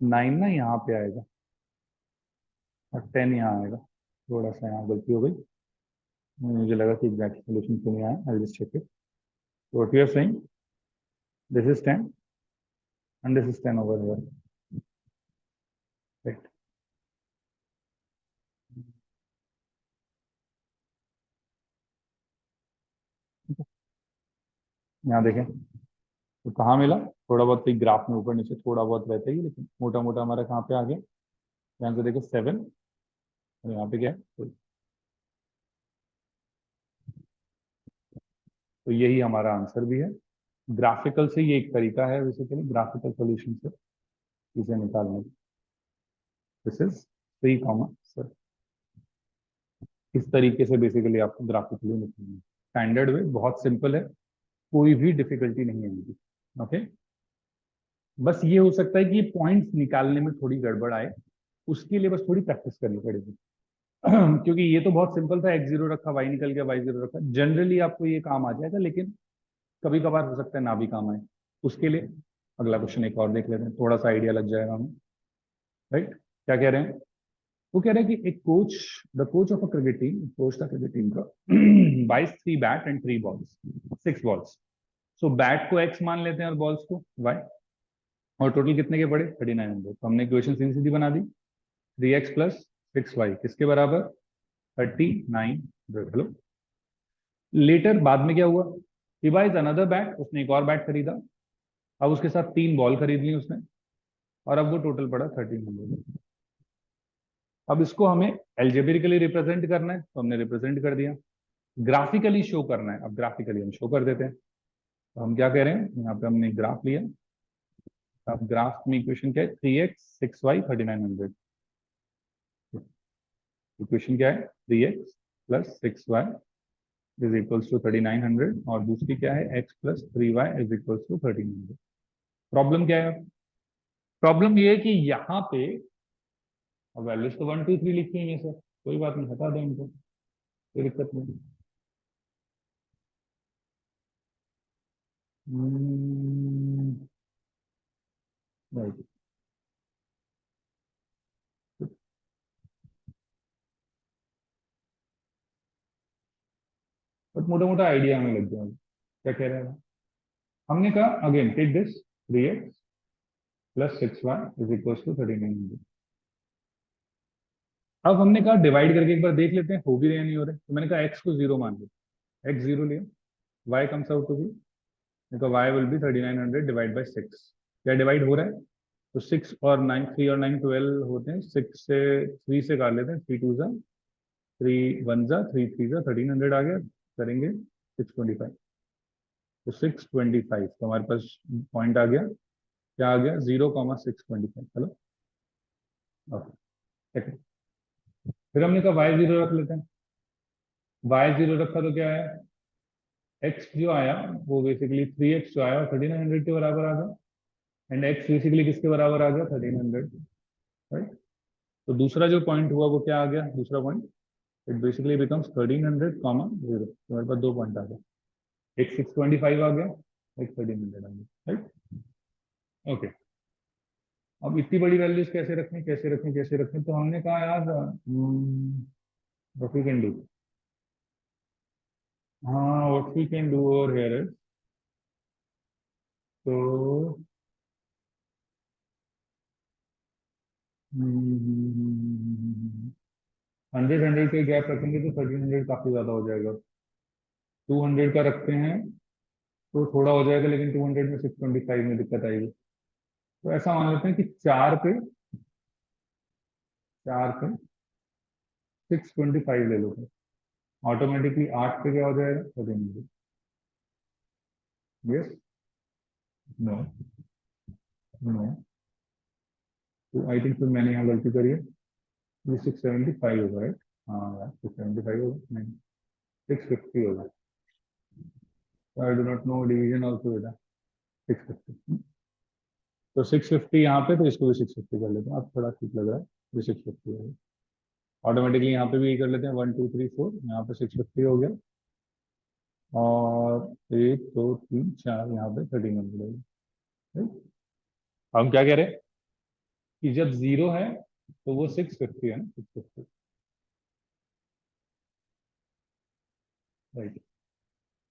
9 ना यहाँ पे आएगा और 10 यहाँ आएगा. थोड़ा सा यहाँ गलती हो गई, मुझे लगा कि एग्जैक्ट सॉल्यूशन क्यों नहीं आया. I just check it. What we are saying, this is 10 and this is 10 over here. Right. यहाँ देखें तो कहाँ मिला, थोड़ा बहुत तो ग्राफ में ऊपर नीचे थोड़ा बहुत रहता ही, लेकिन मोटा मोटा हमारा कहाँ पे आ गया. यहाँ से देखो 7 और यहाँ पे क्या है. तो यही हमारा आंसर भी है. ग्राफिकल से ये एक तरीका है बेसिकली ग्राफिकल सॉल्यूशन से इसे निकालने. This is 3, sir. इस तरीके से बेसिकली आपको ग्राफिकली निकालना है. स्टैंडर्ड वे बहुत सिंपल है, कोई भी डिफिकल्टी नहीं है इनकी. ओके, बस ये हो सकता है कि पॉइंट्स निकालने में थोड़ी गड़बड़ आए, उसके लिए बस थोड़ी प्रैक्टिस करनी पड़ेगी. क्योंकि ये तो बहुत सिंपल था, x0 रखा, y निकल गया, y0 रखा, जनरली आपको ये काम आ जाएगा. लेकिन कभी कभार हो सकता है ना भी काम आए. उसके लिए अगला क्वेश्चन एक और देख लेते हैं, थोड़ा सा आइडिया लग जाएगा हमें. राइट, क्या कह रहे हैं, वो कह रहे हैं कि एक coach, the coach of a cricket team, coach था क्रिकेट टीम का, बाइस 3 bat and 3 balls, 6 balls. So bat को x मान लेते हैं और बॉल्स को y, और टोटल कितने के पड़े 3900. तो हमने इक्वेशन सीधी सीधी बना दी, 3x प्लस 6y किसके बराबर 3900. हेलो, लेटर बाद में क्या हुआ, ही बाइज अनदर बैट, उसने एक और बैट खरीदा. अब उसके साथ 3 बॉल खरीद ली उसने, और अब वो टोटल पड़ा 1300. अब इसको हमें एल्जेब्रिकली रिप्रेजेंट करना है, तो हमने रिप्रेजेंट कर दिया. ग्राफिकली शो करना है, अब ग्राफिकली हम शो कर देते हैं. तो हम क्या कह रहे हैं, यहाँ पे हमने ग्राफ लिया. अब ग्राफ में इक्वेशन क्या है, 3x 6y 3900. इक्वेशन क्या है, 3x plus 6y is equals to 3900 और दूसरी क्या है x plus 3y is equals to 1300। Problem क्या है? प्रॉब्लम ये है कि यहाँ पे वैल्यूज तो 1 2 3 लिखी हुई है सर, कोई बात नहीं, हटा दें इनको, कोई दिक्कत नहीं। राइट, बट मोटा मोटा आइडिया हमें लग जाएगा क्या कह रहे हैं। हमने कहा again take this 3x plus 6y is equal to 3900। अब हमने कहा डिवाइड करके एक बार देख लेते हैं हो भी रहे हैं नहीं हो रहे, तो मैंने कहा x को 0 मान लिया, x 0 लिया, y comes out to be, y will be 3900 divide by 6। क्या डिवाइड हो रहा है? तो 6 और 9, 3 और 9 12 होते हैं, 6 से 3 से काट लेते हैं, 3 2 जा 3 1 जा 3 3 जा 1300 आ गया, करेंगे 625, तो 625 तो हमारे पास पॉइंट आ गया, क्या आ गया 0,625। Hello, okay. फिर हमने कहा y 0 रख लेते हैं, y 0 रखा तो क्या है, x जो आया वो बेसिकली 3x जो आया 1300 के बराबर आ गया, एंड x बेसिकली किसके बराबर आ गया 1300, राइट। तो दूसरा जो पॉइंट हुआ वो क्या आ गया, दूसरा point it basically becomes 1300 comma 0, तो हमारे पास दो पॉइंट आ गए, एक 625 आ गया, एक 1300 आ गया, राइट। ओके, अब इतनी बड़ी वैल्यूज कैसे रखें कैसे रखें कैसे रखें, तो हमने कहा यार व्हाट वी कैन डू, हाँ what we can do over here is, तो 100 के गैप रखेंगे तो 1300 काफी ज्यादा हो जाएगा, 200 का रखते हैं तो थोड़ा हो जाएगा, लेकिन 200 में 625 में दिक्कत आएगी, तो ऐसा मान लेते हैं कि चार पे 625 ले लो, ऑटोमेटिकली 8 पे क्या हो जाएगा 1300। यस, नो, नो, तो आई थिंक फिर मैंने यहाँ गलती करी है, ये 675 होगा, राइट। हाँ यार 675 होगा नहीं, 650 होगा, I do not know division also बेटा, 650, तो 650 यहाँ पे, तो इसको भी 650 कर लेते हैं, अब थोड़ा ठीक लग रहा है, ये 650 होगा, ऑटोमेटिकली यहाँ पे भी कर लेते हैं, 1 2 3 4, यहाँ पे 650 हो गया, और 1 2 3 4 यहाँ पे 1300 हो गया, right? हम क्या कह रहे हैं कि जब जीरो है तो वो 650 है ना, 650, राइट।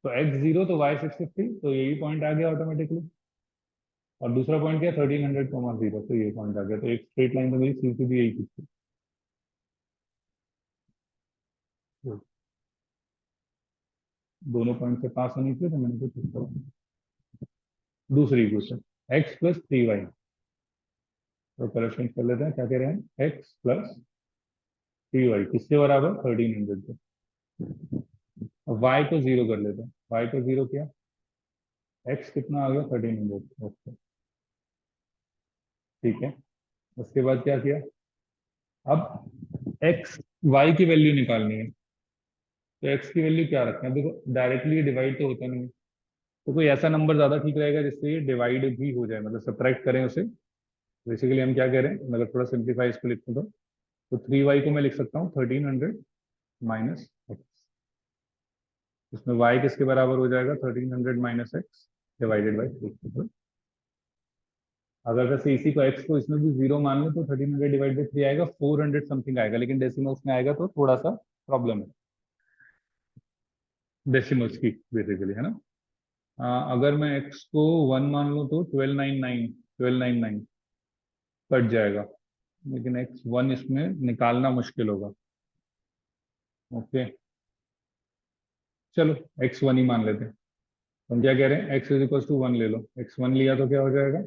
तो x 0 तो y 650, तो यही पॉइंट आ गया ऑटोमेटिकली, और दूसरा पॉइंट क्या 1300,0, तो ये पॉइंट आ गया, तो एक स्ट्रेट लाइन तो मेरी सी भी यही खींचती, दोनों पॉइंट से पास होनी चाहिए, तो मैंने कुछ इस तरह। दूसरी इक्वेशन x प्लस 3y, तो करेक्शन कर लेते हैं, क्या कह रहे हैं x प्लस 3y किसके बराबर 1300 के, और y को 0 कर लेते हैं, y को 0 किया, x कितना आ गया 1300, ओके ठीक है। उसके बाद क्या किया, अब x y की वैल्यू निकालनी है, तो x की वैल्यू क्या रखना है, देखो डायरेक्टली डिवाइड तो होता नहीं है, तो कोई ऐसा नंबर ज्यादा ठीक रहेगा जिससे ये डिवाइड भी हो जाए, मतलब सब्ट्रैक्ट करें उसे। बेसिकली हम क्या कह रहे हैं, अगर थोड़ा सिंप्लीफाई इसको लिखूं तो 3y को मैं लिख सकता हूँ 1300 माइनस एक्स, इसमें y किसके बराबर हो जाएगा 1300 माइनस एक्स डिवाइडेड बाई 3। अगर वैसे इसी को x को इसमें भी 0 मान लो तो 1300 डिवाइड बाई 3 आएगा 400 समथिंग आएगा, लेकिन डेसिमल्स में आएगा तो थोड़ा सा प्रॉब्लम है डेसिमल्स की बेसिकली, है ना। अगर मैं x को 1 मान लूँ तो 1299 कट जाएगा, लेकिन x1 इसमें निकालना मुश्किल होगा, ओके चलो x1 ही मान लेते हैं। हम क्या कह रहे हैं x इज इक्वल टू 1 ले लो, x1 लिया तो क्या हो जाएगा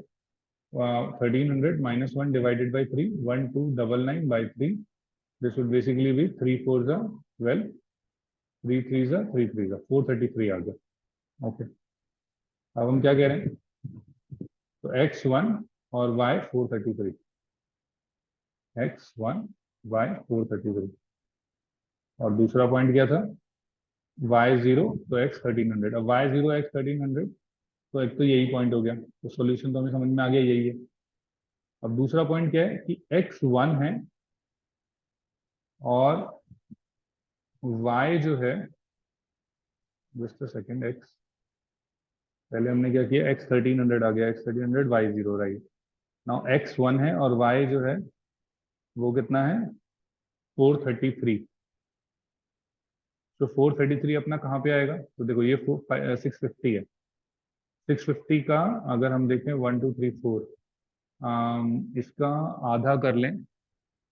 1300 minus 1 divided by 3, 1299 by 3, this would basically be 3 4 जा 12, 3 3 जा 3 3 जा 433 आ गया, ओके। अब हम क्या कह रहे हैं, तो x1 और y 433, x1 y 433, और दूसरा पॉइंट क्या था y0 तो x 1300। अब y0 x 1300, तो एक तो यही पॉइंट हो गया, तो सॉल्यूशन तो हमें समझ में आ गया यही है। अब दूसरा पॉइंट क्या है कि x 1 है और y जो है, जस्ट अ सेकेंड, x पहले हमने क्या किया, x 1300 आ गया, x 1300 y0, right. Now x 1 है और y जो है वो कितना है, 433। तो 433 अपना कहाँ पे आएगा, तो देखो ये 650 है। 650 का अगर हम देखें 1 2 3 4, इसका आधा कर लें,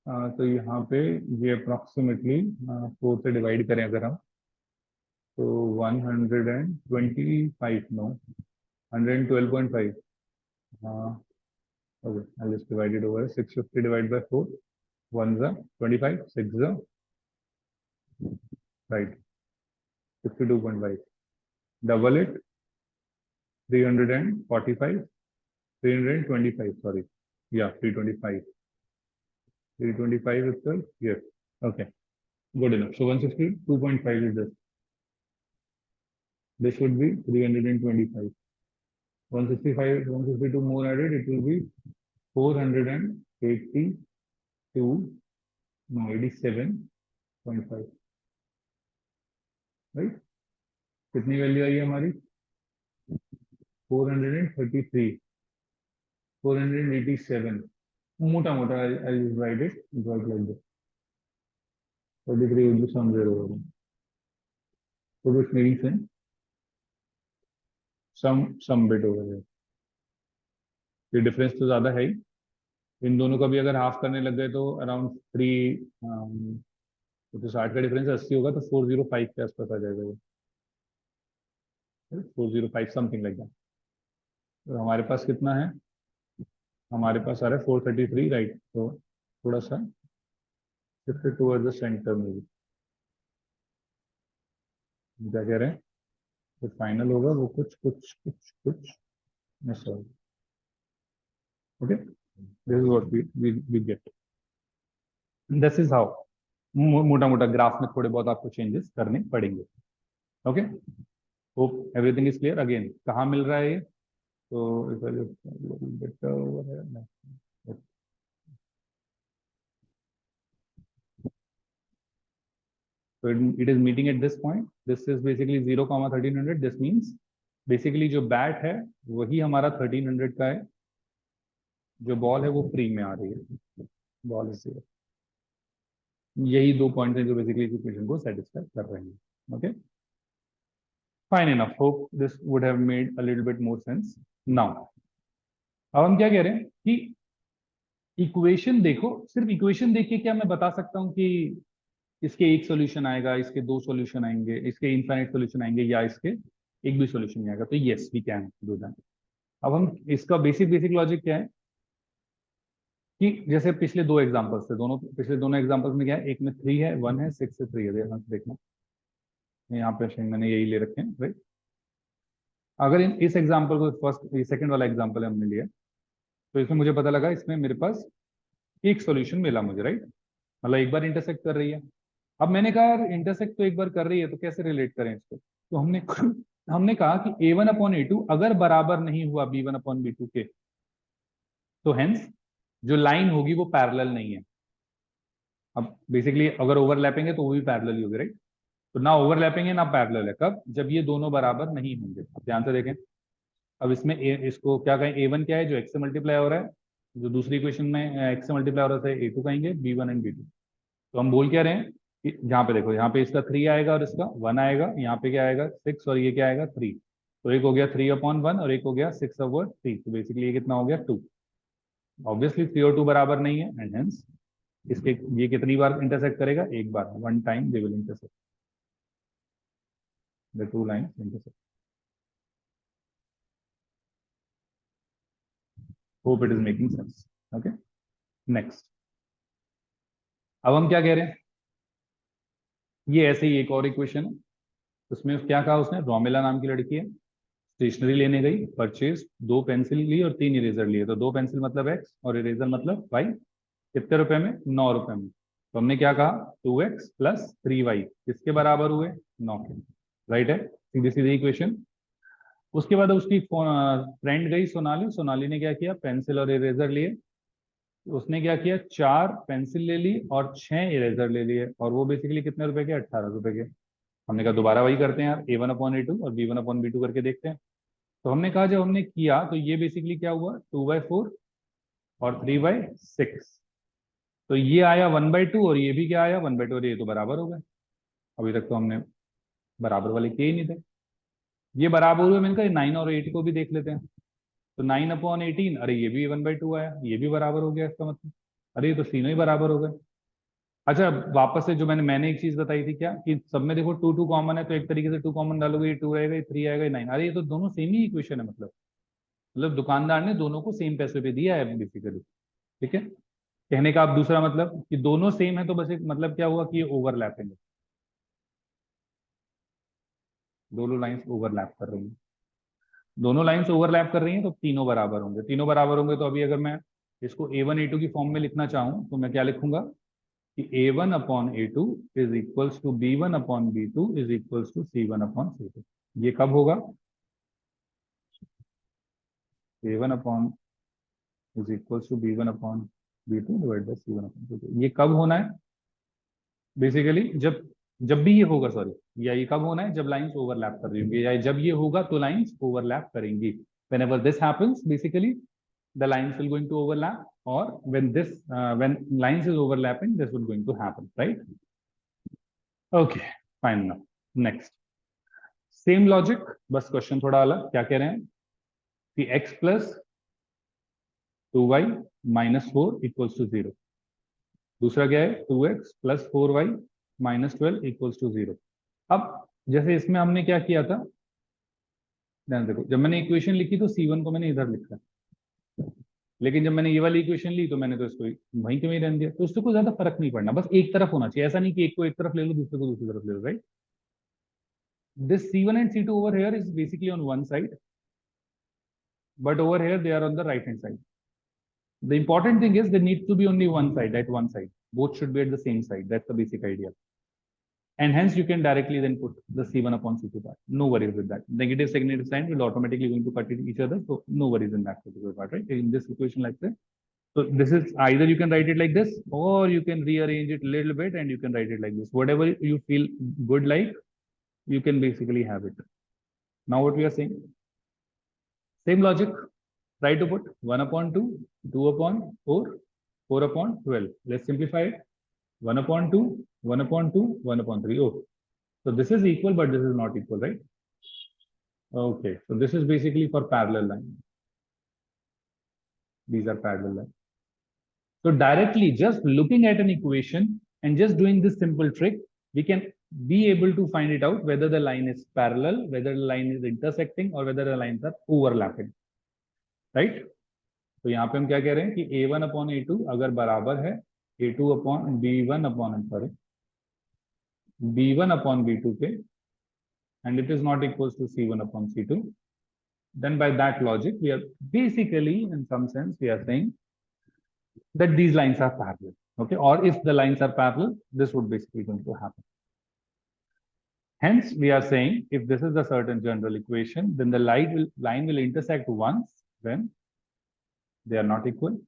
तो यहाँ पे ये अप्रोक्सीमेटली 4 से डिवाइड करें अगर हम, तो 125, नो 112.5, हाँ okay, I'll just divide it over 650 divided by 4, 1 is 25, 6 is right 52.5, double it 345, 325, sorry, yeah 325, 325 itself, yes, okay, good enough. So 162.5 is this should be 325, 165, 162 more added, it will be 482, no 87.5, right? कितनी वैल्यू आई है हमारी, 433, 487, मोटा मोटा I just write it like this, 33 will be somewhere over there. So which means some bit over there. ये डिफरेंस तो ज्यादा है ही, इन दोनों का भी अगर हाफ करने लग गए तो अराउंड 3, तो 60 का डिफरेंस 80 होगा, तो 405 के आसपास आ जाएगा वो, 405 समथिंग लाइक दैट। तो हमारे पास कितना है, हमारे पास आ रहा है 433, राइट। तो थोड़ा सा शिफ्ट टुवर्ड्स द सेंटर में भी, क्या कह रहे हैं, तो फाइनल होगा वो कुछ कुछ कुछ कुछ मिस होगा। Okay, this is what we get, this is how, मोटा मोटा ग्राफ में थोड़े बहुत आपको चेंजेस करने पड़ेंगे। Okay, hope everything is clear. Again कहाँ मिल रहा है ये, तो if I just a little bit over here, no. So it is meeting at this point. This is basically 0, 1300. This means basically जो बैट है वही हमारा 1300 का है, जो बॉल है वो फ्री में आ रही है, बॉल इज 0। यही दो पॉइंट हैं जो बेसिकली इक्वेशन को सेटिस्फाई कर रहे हैं। Okay, fine enough, hope this would have made a little bit more sense now. अब हम क्या कह रहे हैं कि इक्वेशन देखो, सिर्फ इक्वेशन देख के क्या मैं बता सकता हूँ कि इसके एक सॉल्यूशन आएगा, इसके दो सॉल्यूशन आएंगे, इसके इनफाइनाइट सॉल्यूशन आएंगे, या इसके एक भी सॉल्यूशन नहीं आएगा, तो yes we can do that. अब हम इसका बेसिक लॉजिक क्या है कि जैसे पिछले दो एग्जांपल्स थे, पिछले दोनों एग्जांपल्स में क्या है, एक में 3 है, 1 है, 6 से 3 है, देखना यहाँ पे मैंने यही ले रखे हैं, राइट। अगर इस एग्जाम्पल को फर्स्ट, ये सेकंड वाला एग्जाम्पल हमने लिया, तो इसमें मुझे पता लगा इसमें मेरे पास एक सॉल्यूशन मिला मुझे, राइट, मतलब एक बार इंटरसेक्ट कर रही है। अब मैंने कहा यार इंटरसेक्ट तो एक बार कर रही है, तो कैसे रिलेट करें इसको, तो हमने कहा कि a1/a2 अगर बराबर नहीं हुआ b1/b2 के, तो हेंस जो लाइन होगी वो पैरेलल नहीं है। अब बेसिकली अगर ओवरलैपिंग है तो वो भी पैरेलल ही होगी, राइट। तो ना ओवरलैपिंग है ना पैरेलल है, कब, जब ये दोनों बराबर नहीं होंगे। अब ध्यान से देखें, अब इसमें इसको क्या कहें, a1 क्या है जो x से मल्टीप्लाई हो रहा है, जो दूसरी इक्वेशन में x से मल्टीप्लाई हो रहा है a2 कहेंगे, b1 एंड b2। तो हम बोल क्या रहे हैं कि यहाँ पे देखो, यहाँ पे इसका 3 आएगा और इसका 1 आएगा, यहाँ पे क्या आएगा 6 और ये क्या आएगा 3, तो एक हो गया 3/1 और एक हो गया 6/3, तो बेसिकली ये कितना हो गया 2। ऑब्वियसली 3 और 2 बराबर नहीं है, एंड हेंस इसके ये कितनी बार इंटरसेक्ट करेगा, एक बार, one time they will intersect, the two lines intersect. Hope it is making sense. Okay, next. अब हम क्या कह रहे हैं, ये ऐसे ही एक और इक्वेशन है, उसमें क्या कहा उसने, रोमिला नाम की लड़की है, स्टेशनरी लेने गई, परचेज, 2 पेंसिल ली और 3 इरेजर लिए, तो 2 पेंसिल मतलब x और इरेजर मतलब y, कितने रुपए में, 9 रुपए में। तो हमने क्या कहा, 2x + 3y किसके बराबर हुए, 9 के। राइट है, सीधी सीधी इक्वेशन। उसके बाद उसकी फ्रेंड गई सोनाली, सोनाली ने क्या किया, पेंसिल और इरेजर लिए। उसने क्या किया, 4 पेंसिल ले ली और 6 इरेजर ले लिए, और वो बेसिकली कितने रुपए के, 18 रुपए के। हमने कहा दोबारा वही करते हैं यार, A1/A2 और B1/B2 करके देखते हैं। तो हमने कहा जब हमने किया तो ये बेसिकली क्या हुआ, 2/4 और 3/6। तो ये आया 1/2 और ये भी क्या आया 1/2, और ये तो बराबर हो गए। अभी तक तो हमने बराबर वाले किए ही नहीं थे। ये बराबर हुए, मैंने कहा 9 और 8 को भी देख लेते हैं। तो 9/18, अरे ये भी 1/2 आया, ये भी बराबर हो गया, इसका मतलब अरे ये तो तीनों ही बराबर हो गए। अच्छा, वापस से जो मैंने एक चीज बताई थी क्या, कि सब में देखो 2 2 कॉमन है, तो एक तरीके से 2 कॉमन डालोगे, ये 2 रहेगा, ये 3 आएगा, ये 9। अरे ये तो दोनों सेम ही इक्वेशन है, मतलब दुकानदार ने दोनों को सेम पैसे पे दिया है बेसिकली। ठीक है, कहने का आप दूसरा मतलब कि दोनों सेम है, तो बस एक मतलब क्या हुआ कि ये ओवरलैपिंग है, दोनों लाइंस ओवरलैप कर रही हैं। दोनों लाइंस ओवरलैप कर रही हैं तो तीनों बराबर होंगे, तीनों बराबर होंगे। तो अभी अगर मैं इसको A1 A2 की फॉर्म में लिखना चाहूं तो मैं क्या लिखूंगा कि A1/A2 is equals to B1/B2 is equals to C1/C2। ये कब होगा, A1 is equals to B1/B2 divide by C1/C2। ये कब होना है, बेसिकली जब जब भी ये होगा, सॉरी, या ये कब होना है, जब लाइंस ओवरलैप कर रही होंगी, या जब ये होगा तो लाइंस ओवरलैप करेंगी। whenever this happens, basically the lines will going to overlap, or when lines is overlapping, this will going to happen, right? Okay, fine. Now next, same logic, बस क्वेश्चन थोड़ा अलग। क्या कह रहे हैं कि x plus 2y minus 4 equals to 0। दूसरा क्या है, 2x plus 4y minus 12 equals to 0। अब जैसे इसमें हमने क्या किया था, ध्यान देखो, जब मैंने इक्वेशन लिखी तो C1 को मैंने इधर लिखा, लेकिन जब मैंने ये वाली इक्वेशन ली तो मैंने तो इसको वहीं के वहीं रहने दिया। तो उससे कोई ज्यादा फर्क नहीं पड़ना, बस एक तरफ होना चाहिए, ऐसा नहीं कि एक को एक तरफ ले लो, दूसरे को दूसरी तरफ ले लो, right? This C1 and C2 over here is basically on one side, but over here they are on the right hand side. The important thing is they need to be only one side, at one side. Both should be at the same side. That's the basic idea. And hence you can directly then put the C1/C2 part. No worries with that. Negative negative sign will automatically going to cut each other. So no worries in that particular part, right? In this equation like that. So this is either you can write it like this, or you can rearrange it a little bit and you can write it like this. Whatever you feel good like, you can basically have it. Now what we are saying, same logic, try to put 1/2, 2/4, 4/12. Let's simplify it. 1/2, 1/2, 1/3. Oh, so this is equal, but this is not equal, right? Okay, so this is basically for parallel line. These are parallel lines. So directly just looking at an equation and just doing this simple trick, we can be able to find it out whether the line is parallel, whether the line is intersecting, or whether the lines are overlapping, right? तो यहाँ पे हम क्या कह रहे हैं कि A1/A2 अगर बराबर है B1/B2 के, and it is not equals to C1/C2, then by that logic we are basically, in some sense, we are saying that these lines are parallel. Okay, or if the lines are parallel, this would basically going to happen. Hence, we are saying if this is a certain general equation, then the line will intersect once when they are not equal.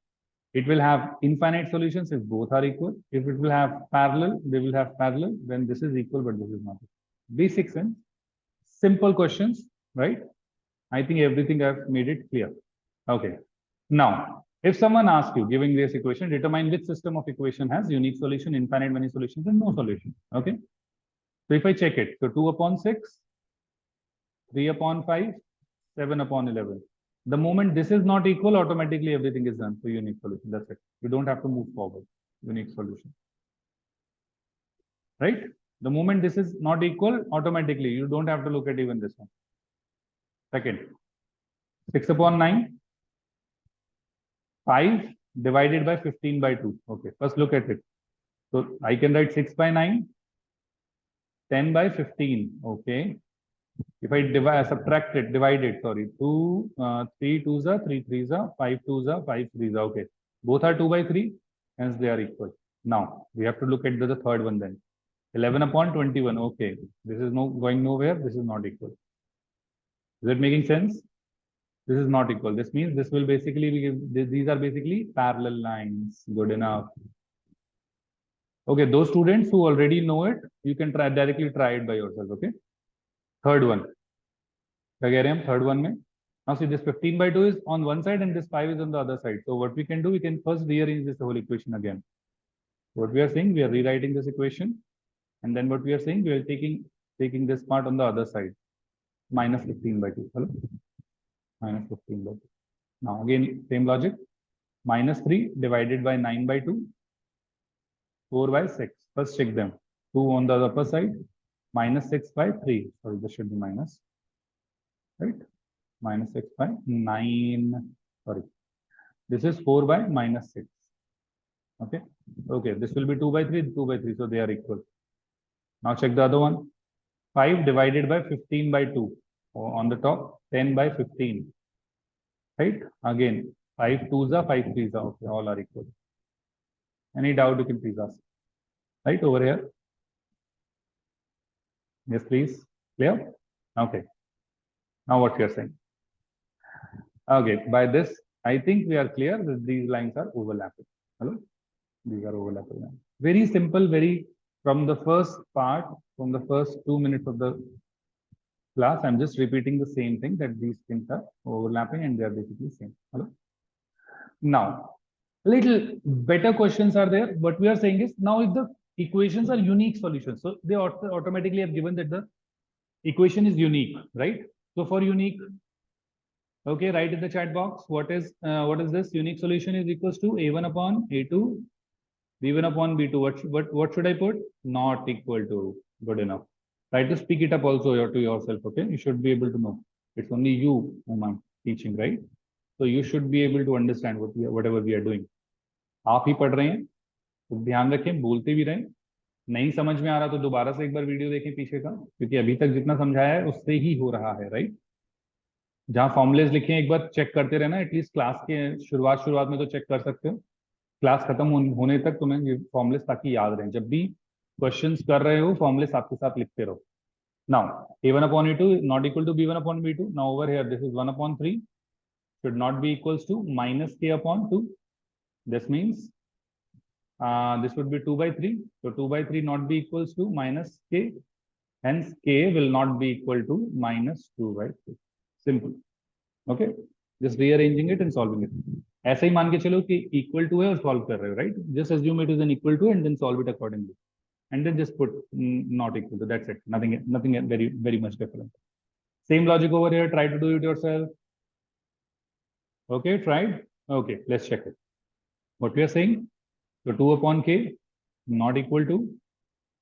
It will have infinite solutions if both are equal. If it will have parallel, they will have parallel, then this is equal, but this is not equal. Basic sense, simple questions, right? I think everything I've made it clear. Okay. Now, if someone asks you, giving this equation, determine which system of equation has unique solution, infinite many solutions, and no solution. Okay. So if I check it, so 2/6, 3/5, 7/11. The moment this is not equal, automatically everything is done for unique solution. That's it. You don't have to move forward. Unique solution. Right? The moment this is not equal, automatically you don't have to look at even this one. Second, 6/9, 5 divided by 15/2. Okay, first look at it. So I can write 6/9, 10/15. Okay. If I subtract it, divide it, sorry, 3 2s are 3 3s are 5 2s are 5 3s are. Okay, both are 2/3, hence they are equal. Now we have to look at the third one then. 11 upon 21. Okay, this is no going nowhere. This is not equal. Is it making sense? This is not equal. This means this will basically be, these are basically parallel lines. Good enough. Okay, those students who already know it, you can directly try it by yourself. Okay. Third one. Again, third one mein. Now see, this 15 by 2 is on one side and this 5 is on the other side. So what we can do, we can first rearrange this whole equation again. What we are saying, we are rewriting this equation. And then what we are saying, we are taking this part on the other side. Minus 15 by 2. Hello? Minus 15 by 2. Now again, same logic. Minus 3 divided by 9 by 2. 4 by 6. First check them. 2 on the upper side. Minus 6 by 3. Sorry, this should be minus. Right? Minus 6 by 9. Sorry. This is 4 by minus 6. Okay. Okay. This will be 2 by 3, 2 by 3. So they are equal. Now check the other one. 5 divided by 15 by 2. On the top, 10 by 15. Right? Again, 5 2s are 5 3s are. Okay. All are equal. Any doubt you can please ask. Right over here. Yes, please. Clear? Okay. Now what you are saying. Okay. By this, I think we are clear that these lines are overlapping. Hello? These are overlapping lines. Very simple, very from the first part, from the first 2 minutes of the class, I'm just repeating the same thing that these things are overlapping and they are basically same. Hello? Now, little better questions are there. What we are saying is now if the equations are unique solutions, so they automatically have given that the equation is unique, right? So for unique, okay, write in the chat box what is this unique solution is equals to a1 upon a2 b1 upon b2. What should I put? Not equal to. Good enough. Try to speak it up also to yourself. Okay, you should be able to know. It's only you whom I'm teaching, right? So you should be able to understand whatever we are doing. आप ही पढ़ रहे हैं तो ध्यान रखें, बोलते भी रहें. नहीं समझ में आ रहा तो दोबारा से एक बार वीडियो देखें पीछे का, क्योंकि अभी तक जितना समझाया है उससे ही हो रहा है, राइट? जहाँ फॉर्मुलेज लिखे हैं एक बार चेक करते रहना. एटलीस्ट क्लास के शुरुआत में तो चेक कर सकते हो. क्लास खत्म होने तक तुम्हें ये फॉर्मुलेस ताकि याद रहें. जब भी क्वेश्चंस कर रहे हो फॉर्मुलेस आपके साथ लिखते रहो. Now a1 upon a2 not equal to b1 upon b2. Now over here this is 1 upon 3 should not be equals to minus k upon 2. This means this would be 2 by 3. So 2 by 3 not be equals to minus k. Hence k will not be equal to minus 2 by 3. Simple. Okay. Just rearranging it and solving it. ऐसे ही मान के चलो कि equal to है और solve कर रहे हो, right? Just assume it is an equal to and then solve it accordingly. And then just put not equal to. That's it. Nothing very much different. Same logic over here. Try to do it yourself. Okay, tried. Okay, let's check it. What we are saying? So 2 upon k not equal to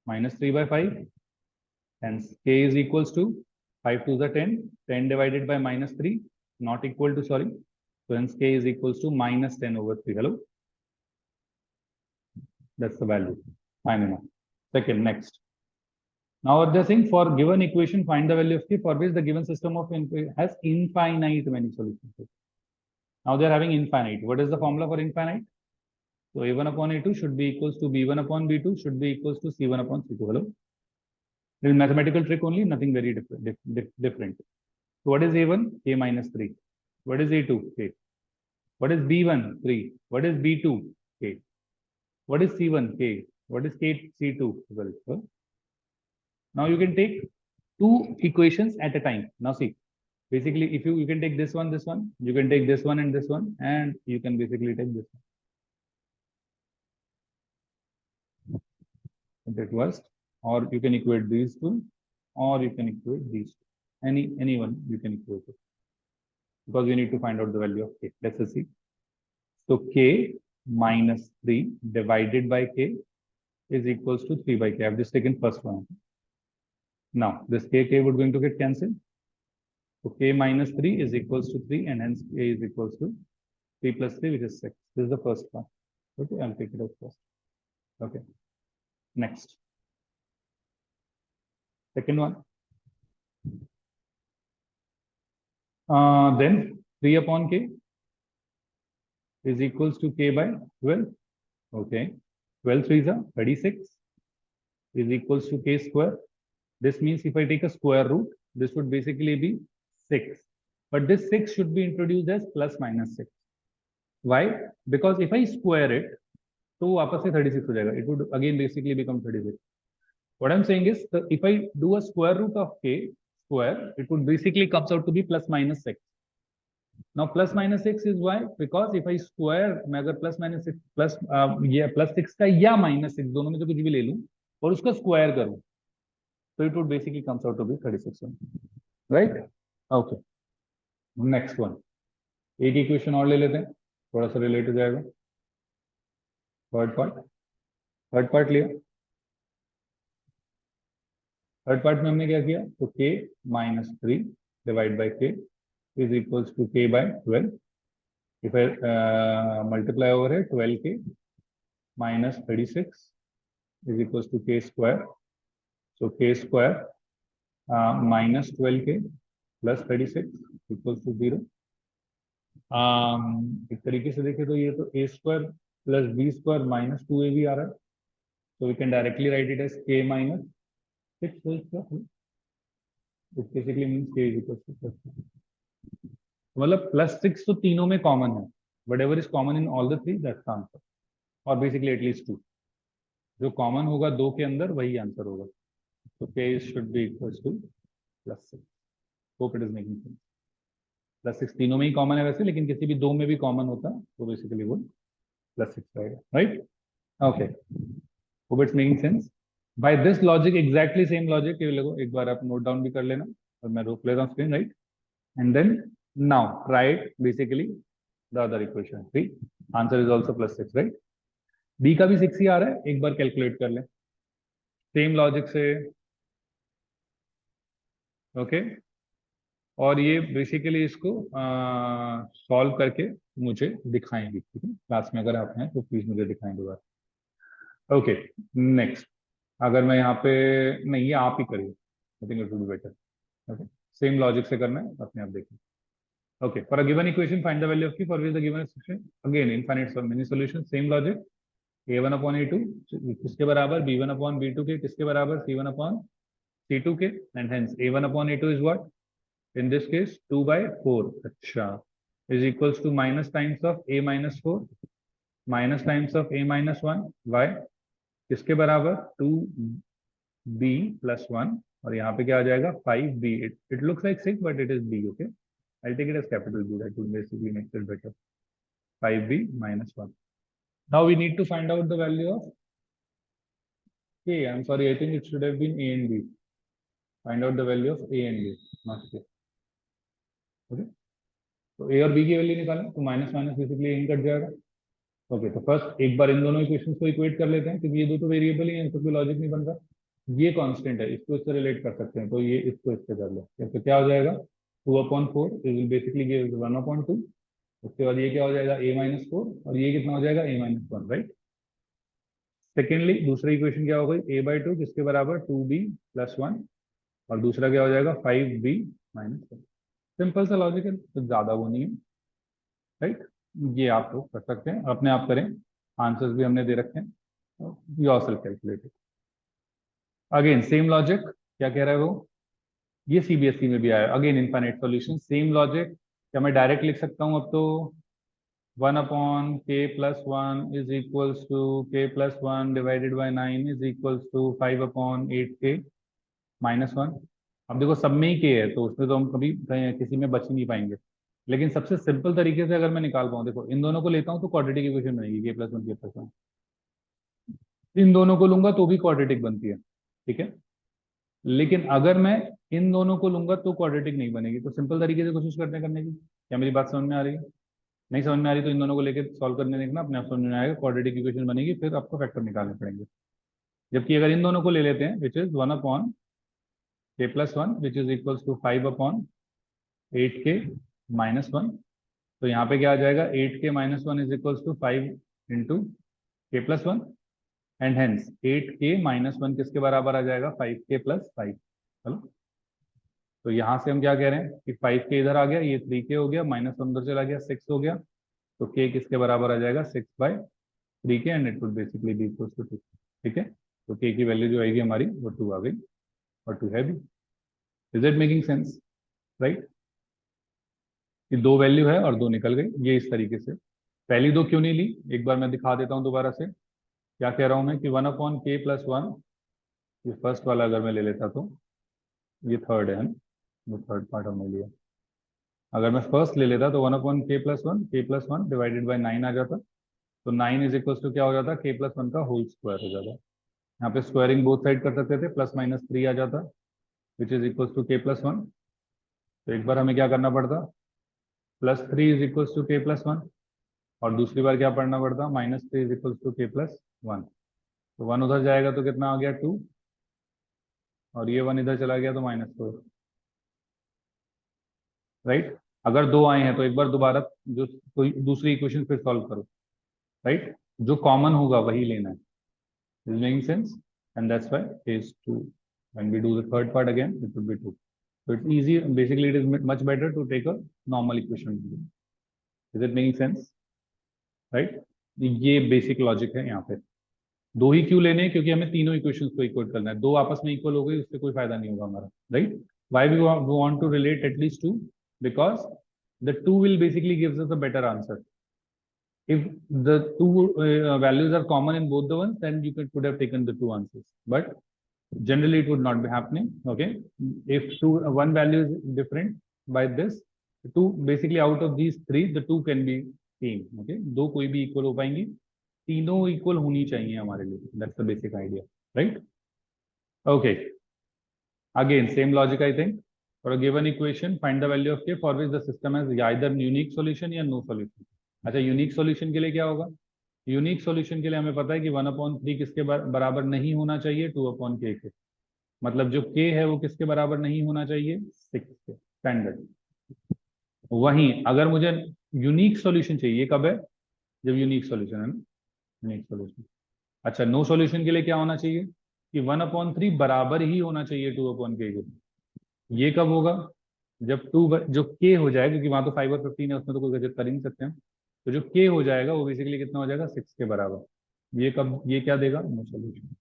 minus 3 by 5. Hence k is equals to 5 to the 10. 10 divided by minus 3 not equal to, sorry. So hence k is equals to minus 10 over 3. Hello? That's the value. Fine enough. Second, next. Now what they're saying, for given equation, find the value of k for which the given system of has infinite many solutions. Now they're having infinite. What is the formula for infinite? So a1 upon a2 should be equals to b1 upon b2 should be equals to c1 upon c2. Hello? This is mathematical trick only, nothing very different. So what is a1? K minus 3. What is a2? K. What is b1? 3. What is b2? K. What is c1? K. What is k c2? Well, now you can take two equations at a time. Now see, basically if you can take this one, you can take this one, and you can basically take this one. That was, or you can equate these two, or you can equate these two. Any one you can equate it. Because we need to find out the value of k. Let's see. So k minus 3 divided by k is equals to 3 by k. I've just taken first one. Now this k would going to get cancelled. So k minus 3 is equals to 3 and hence k is equals to 3 plus 3, which is 6. This is the first one. Okay, I'll take it out first. Okay. Next. Second one. Then 3 upon k is equals to k by 12. Okay. 12 3s are 36. is equals to k square. This means if I take a square root, this would basically be 6. But this 6 should be introduced as plus minus 6. Why? Because if I square it, तो वापस से 36 हो जाएगा. It would again basically become 36. What I'm saying is, if I do a square root of k square, it would basically comes out to be plus minus 6. Now plus minus 6 is why? Because if I square, मैं अगर plus minus 6 plus ये plus 6 का या minus 6 दोनों में से कुछ भी ले लूं और उसका square करूं, so it would basically comes out to be 36 one, right? Okay. Next one. एक इक्वेशन और ले लेते हैं, थोड़ा सा रिलेट हो जाएगा. थर्ड पार्ट लिया. थर्ड पार्ट में हमने क्या किया? तो k minus 3 divide by k is equals to k by 12. If I multiply over here, 12k minus 36 is equals to k square. So k square minus 12k plus 36 equals to 0. एक तरीके से देखें तो ये तो a square plus b square minus 2ab आ रहा है. So we can directly write it as k minus 6 whole square. It basically means k is equals to plus 6. मतलब प्लस 6 तो तीनों में कॉमन है. whatever is common in all the three, that's the answer. और basically at least 2. जो कॉमन होगा 2 के अंदर वही आंसर होगा. तो k should be equals to plus 6. Hope it is making sense. Plus 6 तीनों में ही कॉमन है वैसे, लेकिन किसी भी 2 में भी कॉमन होता तो बेसिकली वो प्लस 6 रहेगा, right? Okay. Hope it's making sense. By this logic, exactly same logic, ये लोगो एक बार आप नोट डाउन भी कर लेना और मैं रोक लेता हूँ screen, right? And then now try it basically the other equation. C answer is also plus 6, right? B का भी 6 ही आ रहा है, एक बार कैलकुलेट कर लें सेम लॉजिक से. ओके. और ये बेसिकली इसको सॉल्व करके मुझे दिखाएंगे, ठीक है? क्लास में अगर आप हैं तो प्लीज मुझे दिखाएं दोबारा. ओके. नेक्स्ट, अगर मैं यहाँ पे नहीं, ये आप ही करिए, I think it will be better. Okay, same logic से करना है, अपने आप देखिए. Okay. For a given equation find the value of की for which the given expression. Again infinite many solution, same logic. a1 upon a2 किसके बराबर? b1 अपॉन b2 के किसके बराबर? c1 अपॉन c2 के. And hence a1 upon a2 is what? In this case 2 by 4, अच्छा, is equals to minus times of a minus 4 minus times of a minus 1. Why? किसके बराबर? 2b plus 1. और यहाँ पे क्या आ जाएगा? 5b. It looks like 6 but it is b. Okay, I'll take it as capital B. That would basically make it better. 5b minus 1. Now we need to find out the value of k. I'm sorry, I think it should have been a and b. Find out the value of a and b, not k. Okay. तो ए और बी की वैल्यू निकालें तो माइनस माइनस बेसिकली इन कट जाएगा. ओके. तो फर्स्ट एक बार इन दोनों इक्वेशंस को इक्वेट कर लेते हैं, क्योंकि ये दो तो वेरिएबल ही हैं, इनका कोई लॉजिक नहीं बन रहा. ये कांस्टेंट है, इसको इससे रिलेट कर सकते हैं, तो ये इसको इससे कर लो. तो क्या हो जाएगा? 2/4 विल बेसिकली गिव 1/2. उसके बाद ये क्या हो जाएगा? a-4. और ये कितना हो जाएगा? a-1, right? सेकेंडली दूसरा इक्वेशन क्या होगा? a/2 किसके बराबर? 2b + 1. और दूसरा क्या हो जाएगा? 5b - 1. सिंपल सा लॉजिक है, तो ज्यादा वो नहीं है, राइट? ये आप लोग कर सकते हैं, अपने आप करें. आंसर्स भी हमने दे रखे हैं, yourself calculate it. Again same logic. क्या कह रहा है वो? ये सीबीएसई में भी आया. Again infinite solution, same logic. क्या मैं डायरेक्ट लिख सकता हूँ अब? तो 1/k + 1 is equals to k + 1 divided by 9 is equals to 5/8k - 1. अब देखो सब में ही k है, तो उसमें तो हम कभी किसी में बच ही नहीं पाएंगे. लेकिन सबसे सिंपल तरीके से अगर मैं निकाल पाऊँ, देखो इन दोनों को लेता हूँ तो क्वाड्रेटिक इक्वेशन बनेगी, k + 1 k + 1. इन दोनों को लूंगा तो भी क्वाड्रेटिक बनती है, ठीक है? लेकिन अगर मैं इन दोनों को लूंगा तो क्वाड्रेटिक नहीं बनेगी. तो सिंपल तरीके से कोशिश करने की. क्या मेरी बात समझ में आ रही है? नहीं समझ में आ रही तो इन दोनों को लेकर सॉल्व करने देखना, अपने आप समझ में आएगा. क्वाड्रेटिक इक्वेशन बनेगी, फिर आपको फैक्टर निकालने पड़ेंगे. जबकि अगर इन दोनों को ले लेते हैं, which is 1/k + 1 which is equals to 5/8k - 1. तो यहाँ पे क्या आ जाएगा? 8k - 1 is equals to 5 × k + 1. And hence 8k - 1 किसके बराबर आ जाएगा? 5k + 5. चलो, तो यहाँ से हम क्या कह रहे हैं कि 5k इधर आ गया, ये 3k हो गया, -1 उधर चला गया, 6 हो गया. तो k किसके बराबर आ जाएगा? 6/3k. And it would basically be equals to 2. ठीक है? तो k की वैल्यू जो आएगी हमारी वो 2 आ गई और 2 है भी। Is it making sense? Right, ये 2 वैल्यू है और 2 निकल गई, ये इस तरीके से। पहली 2 क्यों नहीं ली, एक बार मैं दिखा देता हूँ दोबारा से। क्या कह रहा हूँ मैं कि 1/k+1, ये फर्स्ट वाला अगर मैं ले लेता तो ये थर्ड है ना, वो थर्ड पार्ट हमने लिया। अगर मैं फर्स्ट ले लेता तो 1/k+1, k+1 डिवाइडेड बाई 9 आ जाता। तो 9 इज इक्वल टू क्या हो जाता, k+1 का होल स्क्वायर हो जाता। यहाँ पे स्क्वायरिंग बोथ साइड कर सकते थे, +-3 आ जाता, which is equal to k+1। तो एक बार हमें क्या करना पड़ता, +3 इज इक्वल टू k+1, और दूसरी बार क्या पढ़ना पड़ता, -3 इज इक्वल टू k+1। तो 1 उधर जाएगा तो कितना आ गया 2, और ये 1 इधर चला गया तो -4। राइट, अगर 2 आए हैं तो एक बार दोबारा जो कोई दूसरी इक्वेशन फिर सॉल्व करो। राइट, जो कॉमन होगा वही लेना है। Is making sense? And that's why is 2। When we do the third part again it will be 2। So it's easy. Basically, it is much better to take a normal equation. Is it making sense? Right? ये बेसिक लॉजिक है यहाँ पे। 2 ही क्यों लेने हैं, क्योंकि हमें तीनों इक्वेशंस को इक्वल करना है। 2 आपस में इक्वल हो गई, उससे कोई फायदा नहीं होगा हमारा। Right, why we want to relate at least 2, because the 2 will basically gives us a better answer. If the two values are common in both the ones, then you could have taken the 2 answers, but generally it would not be happening. Okay, if one value is different by this, 2 basically out of these 3 the 2 can be same. Okay, 2 कोई भी इक्वल हो पाएंगी, तीनों इक्वल होनी चाहिए हमारे लिए। That's the basic idea. Right, okay, again same logic I think. For a given equation, find the value of k for which the system has either unique solution या no solution. अच्छा, यूनिक सॉल्यूशन के लिए क्या होगा, यूनिक सॉल्यूशन के लिए हमें पता है कि 1/3 किसके बराबर नहीं होना चाहिए, 2/k के। मतलब जो k है वो किसके बराबर नहीं होना चाहिए, 6 के, स्टैंडर्ड। वहीं अगर मुझे यूनिक सॉल्यूशन चाहिए, कब है, जब यूनिक सॉल्यूशन है ना, यूनिक सॉल्यूशन। अच्छा, नो सॉल्यूशन के लिए क्या होना चाहिए कि 1/3 बराबर ही होना चाहिए 2/k के। ये कब होगा, जब 2 जो k हो जाएगा, क्योंकि वहां तो 5 और 15 है, उसमें तो कोई गजब कर ही नहीं सकते हैं। तो जो k हो जाएगा वो बेसिकली कितना हो जाएगा, 6 के बराबर। ये कब, ये क्या देगा, no solution.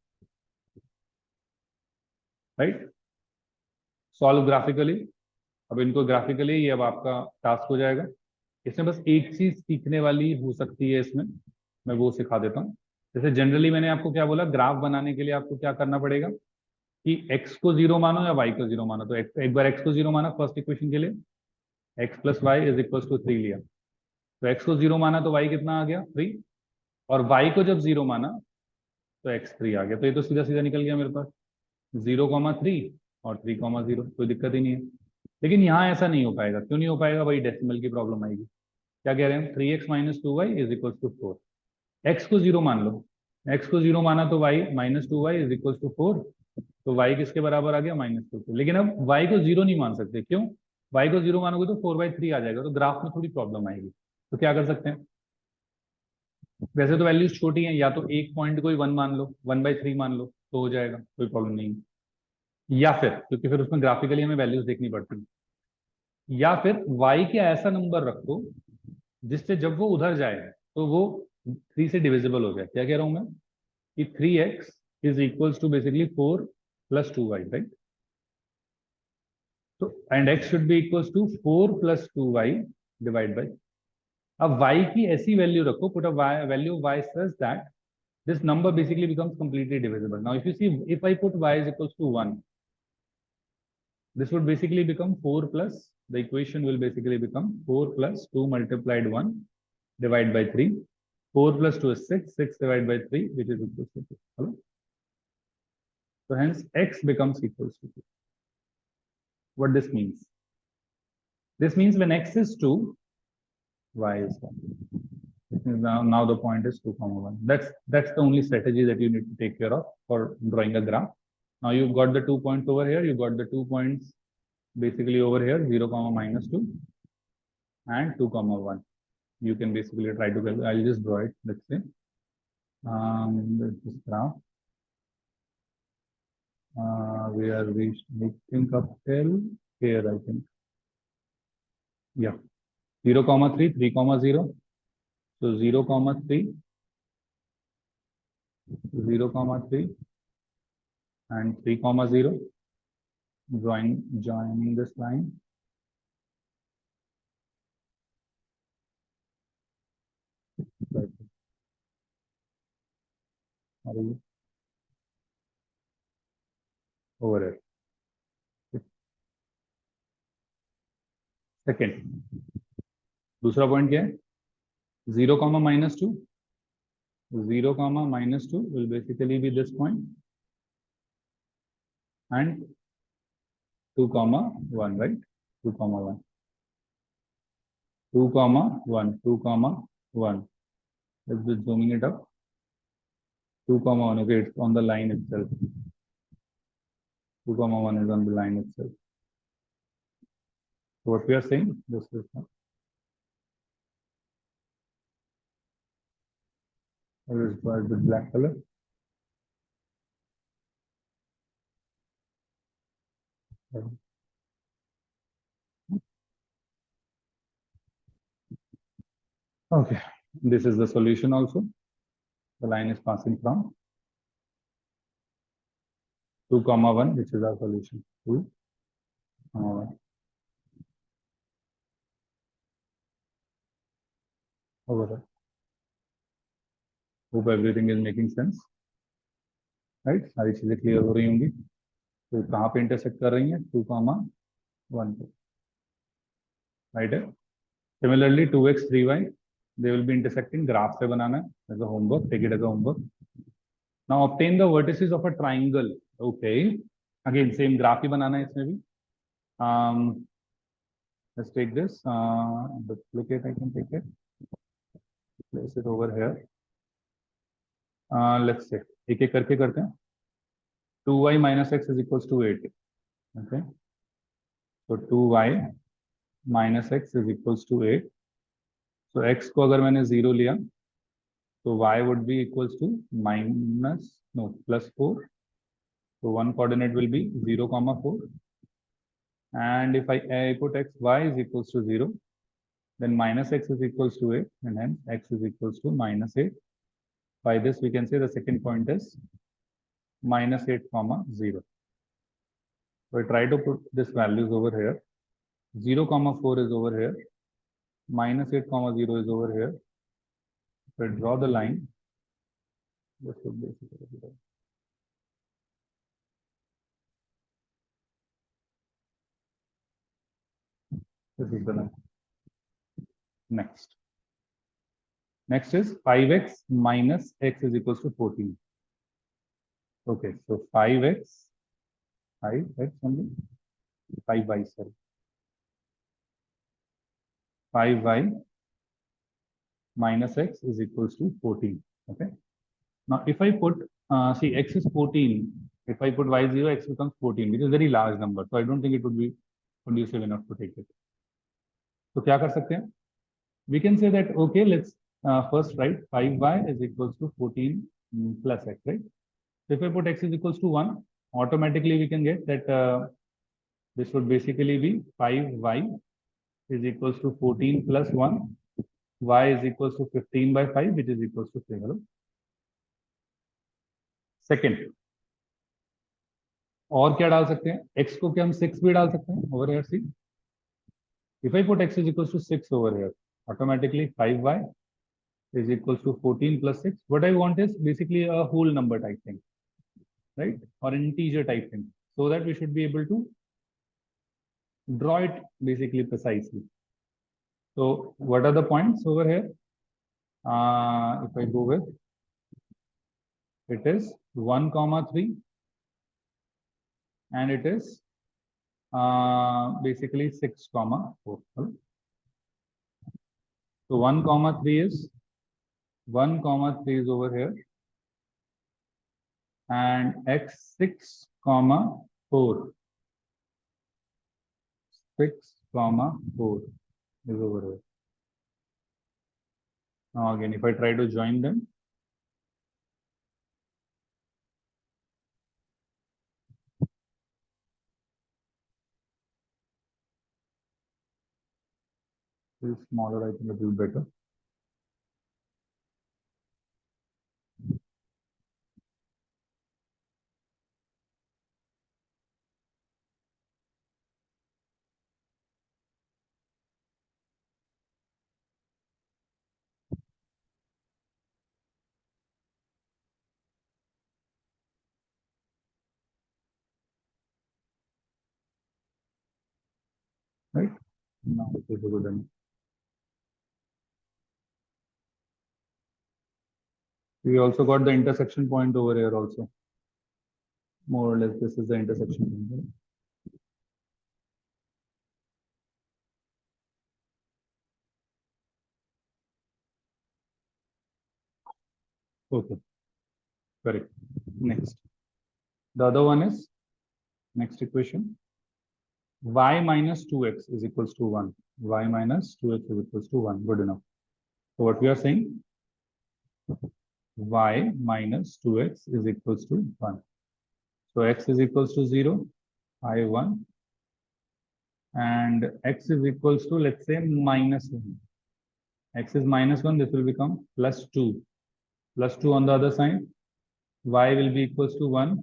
Right, solve graphically. अब इनको ग्राफिकली, ये अब आपका टास्क हो जाएगा। इसमें बस एक चीज सीखने वाली हो सकती है इसमें, मैं वो सिखा देता हूँ। जैसे जनरली मैंने आपको क्या बोला, ग्राफ बनाने के लिए आपको क्या करना पड़ेगा कि x को 0 मानो या y को 0 मानो। तो एक बार x को 0 माना फर्स्ट इक्वेशन के लिए, x+y इज इक्वल टू 3 लिया। तो x को 0 माना तो y कितना आ गया, 3। और y को जब 0 माना तो x3 आ गया। तो ये तो सीधा सीधा निकल गया मेरे पास, 0,3 और 3,0, कोई दिक्कत ही नहीं है। लेकिन यहाँ ऐसा नहीं हो पाएगा। क्यों नहीं हो पाएगा, वही डेसिमल की प्रॉब्लम आएगी। क्या कह रहे हैं, 3x-2y is equal to 4। X को 0 मान लो, एक्स को 0 माना तो y -2y is equal to 4। तो y किसके बराबर आ गया, -2 के। लेकिन अब y को 0 नहीं मान सकते, क्यों, y को 0 मानोगे तो 4/3 आ जाएगा, तो ग्राफ में थोड़ी प्रॉब्लम आएगी। तो क्या कर सकते हैं, वैसे तो वैल्यूज छोटी हैं, या तो एक पॉइंट को ही 1 मान लो, 1/3 मान लो, तो हो जाएगा, कोई प्रॉब्लम नहीं है। या फिर, क्योंकि फिर उसमें ग्राफिकली हमें वैल्यूज देखनी पड़ती है, या फिर y के ऐसा नंबर रखो जिससे जब वो उधर जाए तो वो 3 से डिविजिबल हो जाए। क्या कह रहा हूं मैं कि 3x is equals to basically 4 + 2y, right. तो and x should be equals to 4 + 2y divide by. अब y की ऐसी वैल्यू रखो, put a value y such that this number basically becomes completely divisible. Now if you see, if I put y is equals to 1, this would basically become 4 plus, the equation will basically become 4 plus 2 multiplied 1 divided by 3. 4 plus 2 is 6, 6 divided by 3, which is equal to 2. Hello? So hence x becomes equals to 2. What this means? This means when x is 2, y is 1. Now the point is 2,1. That's the only strategy that you need to take care of for drawing a graph. Now you've got the 2 points over here, you've got the 2 points basically over here, 0, -2 and 2, 1. You can basically try to, I'll just draw it, let's say. This graph. Where we think up till here, I think. Yeah. 0, 3, 3, 0. So 0, 3, 0, 3, and 3 comma 0, joining this line. Right. Over here. Second दूसरा पॉइंट क्या है 0 comma -2 0 comma -2 will basically be this point and 2 comma 1, right? 2 comma 1 2 comma 1 2 comma 1. Let's just zooming it up. 2 comma 1. Okay, it's on the line itself. 2 comma 1 is on the line itself. So what we are saying, this is with black color. Okay, this is the solution also. The line is passing from 2 comma 1, which is our solution. 2 comma 1. Over there. Hope everything is making sense. Right? सारी चीजें क्लियर हो रही होंगी. तो कहाँ पे इंटरसेक्ट कर रही हैं 2 comma 1 पे. Right? Similarly 2x 3y they will be intersecting. Graph से बनाना है as a homework. Take it as a homework. Now obtain the vertices of a triangle. Okay. Again same graph ही बनाना है इसमें भी. Let's take this. Duplicate. I can take it. Place it over here. Let's say एक एक करके करते हैं. 2y minus x is equals to 8. Okay. So 2y minus x is equals to 8. So x को अगर मैंने 0 लिया तो y would be equals to plus 4. So one coordinate will be 0 comma 4. And if I put x y is equals to 0, then minus x is equals to 8, and hence x is equals to minus 8. By this we can say the second point is minus 8 comma 0. So I try to put these values over here. 0 comma 4 is over here. Minus 8 comma 0 is over here. So I draw the line. This would basically be right. This is the line. Next. Next is 5x minus x is equals to 14. Okay, so 5x only, 5y, sorry. 5y minus x is equals to 14. Okay. Now, if I put, see, x is 14. If I put y0, x becomes 14, which is a very large number. So I don't think it would be conducive enough to take it. So क्या कर सकते हैं? We can say that, okay, let's first write 5y is equals to 14 plus x, right? So if I put x is equals to 1, automatically we can get that this would basically be 5y is equals to 14 plus 1. Y is equals to 15 by 5, which is equals to 3. Hello? Second, और क्या डाल सकते हैं? x को क्या हम 6 भी डाल सकते हैं? Over here, see. If I put x is equals to 6 over here, automatically 5y is equals to 14 plus 6. What I want is basically a whole number type thing, right? Or an integer type thing, so that we should be able to draw it basically precisely. So what are the points over here? If I go with, it is 1 comma 3 and it is basically 6 comma 4. So 1 comma 3 is 1 comma 3 is over here, and x 6 comma 4 6 comma 4 is over here. Now again, if I try to join them, this is smaller, I think it will be better. Now it is good enough. We also got the intersection point over here also. More or less, this is the intersection point. Okay, correct. Next. The other one is, next equation, y minus 2x is equals to 1. Y minus 2x is equals to 1. Good enough. So what we are saying, y minus 2x is equals to 1. So x is equals to 0, I 1, and x is equals to, let's say, minus 1. X is minus 1, this will become plus 2. Plus 2 on the other side, y will be equals to 1,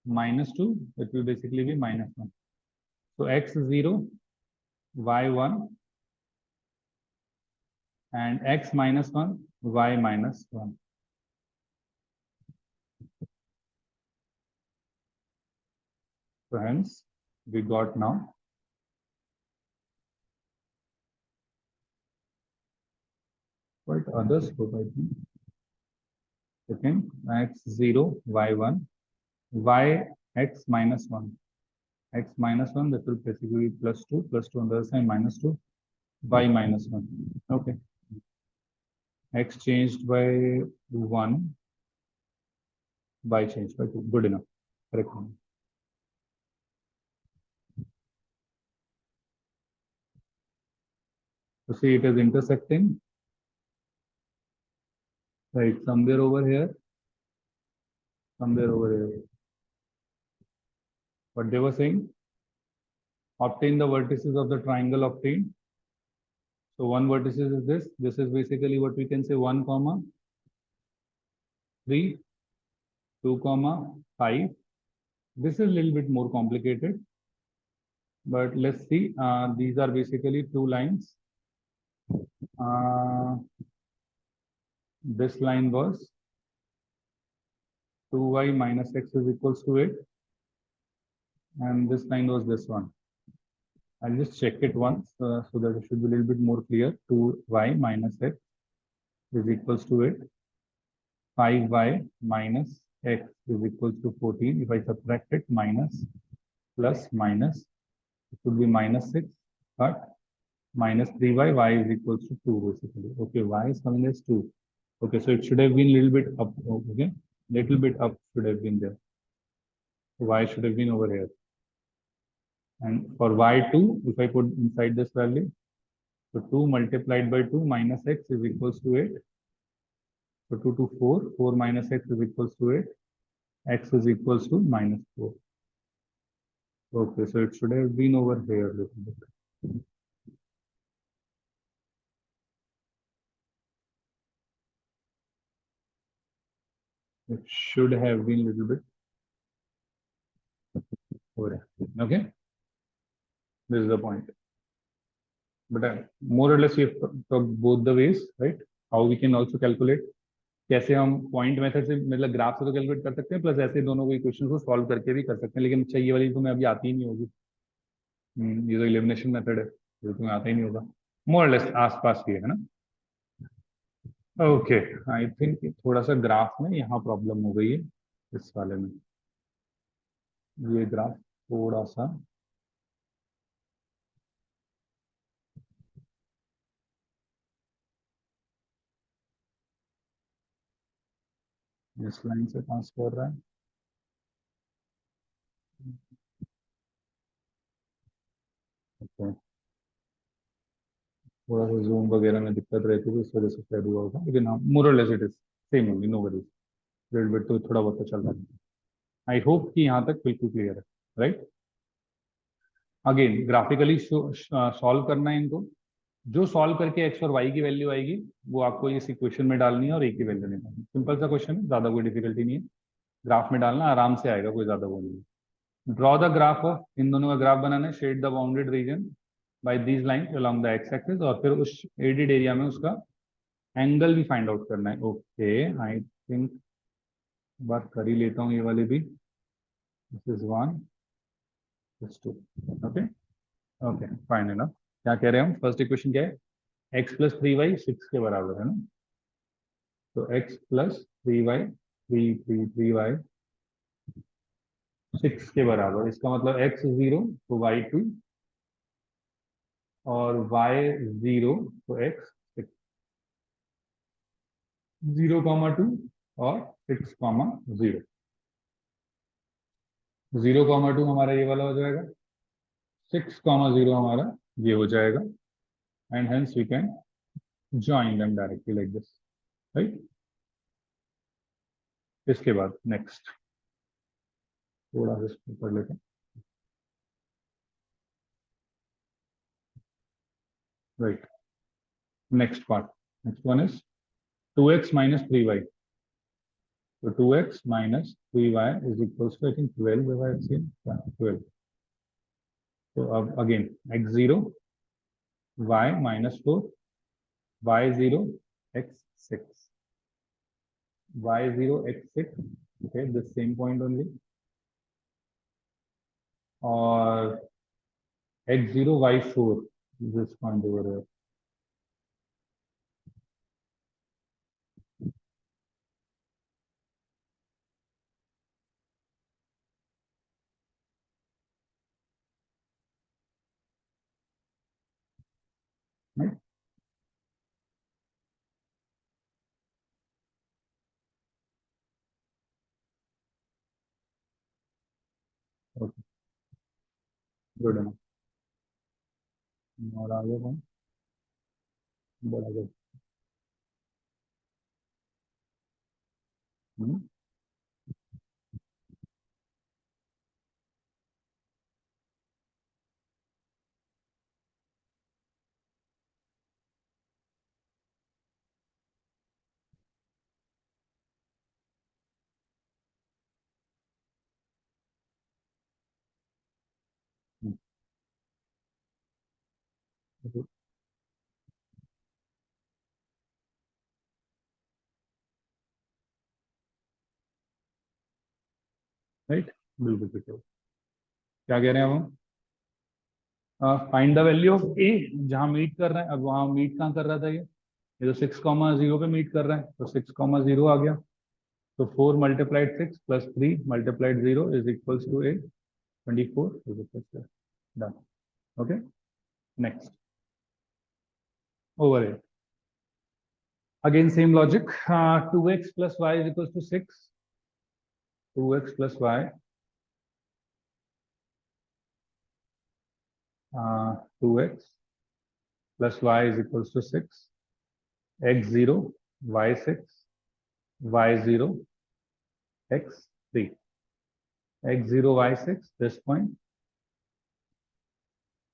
minus 2, it will basically be minus 1. So x 0, y 1, and x minus 1, y minus 1. So hence, we got now what others put, I think. Second, x 0, y 1, y x minus 1. X minus 1, that will basically be plus 2 on the other side, minus 2, y minus 1. Okay. X changed by 1, y changed by 2. Good enough. Correct. So see, it is intersecting, right, somewhere over here, somewhere over here. What they were saying, obtain the vertices of the triangle obtained. So one vertices is this. This is basically what we can say 1, 3, 2, 5. This is a little bit more complicated, but let's see. These are basically two lines. This line was 2y minus x is equals to 8, and this line was this one. I'll just check it once so that it should be a little bit more clear. 2y minus x is equals to 8. 5y minus x is equals to 14. If I subtract it, minus, plus, minus, it would be minus 6, but minus 3y, y is equals to 2 basically. Okay, y is coming as 2. Okay, so it should have been a little bit up. Okay, little bit up should have been there. Y should have been over here. And for y2, if I put inside this value, so 2 multiplied by 2 minus x is equals to 8. So 2 to 4, 4 minus x is equals to 8. X is equals to minus 4. Okay, so it should have been over here a little bit. It should have been a little bit over here. Okay, this is the point. But more or less we have talked both the ways, right? How we can also calculate. कैसे हम पॉइंट मेथड से मतलब ग्राफ से तो कैलकुलेट कर सकते हैं, प्लस ऐसे दोनों को इक्वेशन को सॉल्व करके भी कर सकते हैं, लेकिन अच्छा ये वाली तुम्हें अभी आती ही नहीं होगी। ये तो एलिमिनेशन मेथड है, ये तुम्हें आता ही नहीं होगा। मोर लेस आसपास ही है ना। ओके, आई थिंक थोड़ा सा ग्राफ में यहाँ प्रॉब्लम हो गई है इस वाले में। ये ग्राफ थोड़ा सा इस लाइन से पास कर रहा है। ओके, थोड़ा सा जूम वगैरह में दिक्कत रहती है, इस वजह से शायद हुआ होगा, लेकिन हाँ मोर और लेस इट इज सेम होगी, नो वरीज। लिटिल बिट तो थोड़ा बहुत तो चल रहा है। आई होप कि यहाँ तक बिल्कुल क्लियर है, राइट। अगेन ग्राफिकली सॉल्व करना है इनको। जो सॉल्व करके एक्स और वाई की वैल्यू आएगी वो आपको इस इक्वेशन में डालनी है और एक की वैल्यू निकालनी है। सिंपल सा क्वेश्चन है, ज्यादा कोई डिफिकल्टी नहीं है। ग्राफ में डालना आराम से आएगा, कोई ज्यादा वो नहीं है। ड्रॉ द ग्राफ ऑफ, इन दोनों का ग्राफ बनाना है। Shade the bounded region by these lines along the x axis, और फिर उस एडेड एरिया में उसका एंगल भी फाइंड आउट करना है। ओके, आई थिंक बात कर ही लेता हूँ ये वाले भी। This is 1, this 2। Okay, okay fine है ना। क्या कह रहे हैं हम, फर्स्ट इक्वेशन क्या है, x प्लस 3y 6 के बराबर है ना। तो x प्लस 3y 3 6 के बराबर, इसका मतलब x 0 तो y 2 और y 0 तो x 6, 0,2 और 6,0। 0,2 हमारा ये वाला हो जाएगा, 6,0 हमारा ये हो जाएगा, and hence we can join them directly like this, right. इसके बाद नेक्स्ट थोड़ा इसको पढ़ लेते हैं, right. Next part, next one is 2x minus 3y. So 2x minus 3y is equals to, I think, 12, if I've seen. Yeah, 12. So again, x0, y minus 4, y0, x6. y0, x6, okay, the same point only. Or x0, y4, this point over here. Right? Okay, good enough. और आगे कौन बड़ा good. Hmm? Hmm. Okay. Right? बिल्कुल बिल्कुल। क्या कह रहे हैं हम, फाइंड द वैल्यू ऑफ ए, जहां मीट कर रहे हैं। अब वहां मीट कहाँ कर रहा था ये तो 6,0 पे मीट कर रहा है, तो 6,0 आ गया। तो 4 multiplied 6 plus 3 multiplied 0 is equals to 8, 24 is equals to done. Okay, next over है, again same logic, 2x plus y is equals to 6, 2x plus y, 2x plus y is equals to 6, x0 y6 y0 x3, x0 y6 this point,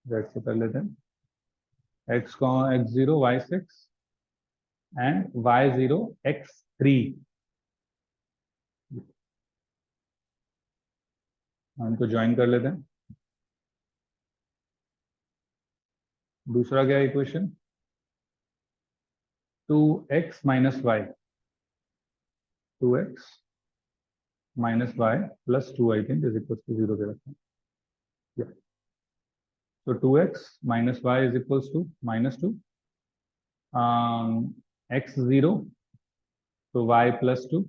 let's से कर लेते हैं, x0 y6 and y0 x3, हम इनको ज्वाइन कर लेते हैं। दूसरा क्या equation, 2x minus y, 2x minus y plus 2 I think is equals to 0 दे रखते हैं। Yeah. So 2x minus y is equals to minus 2, x0 तो y plus 2,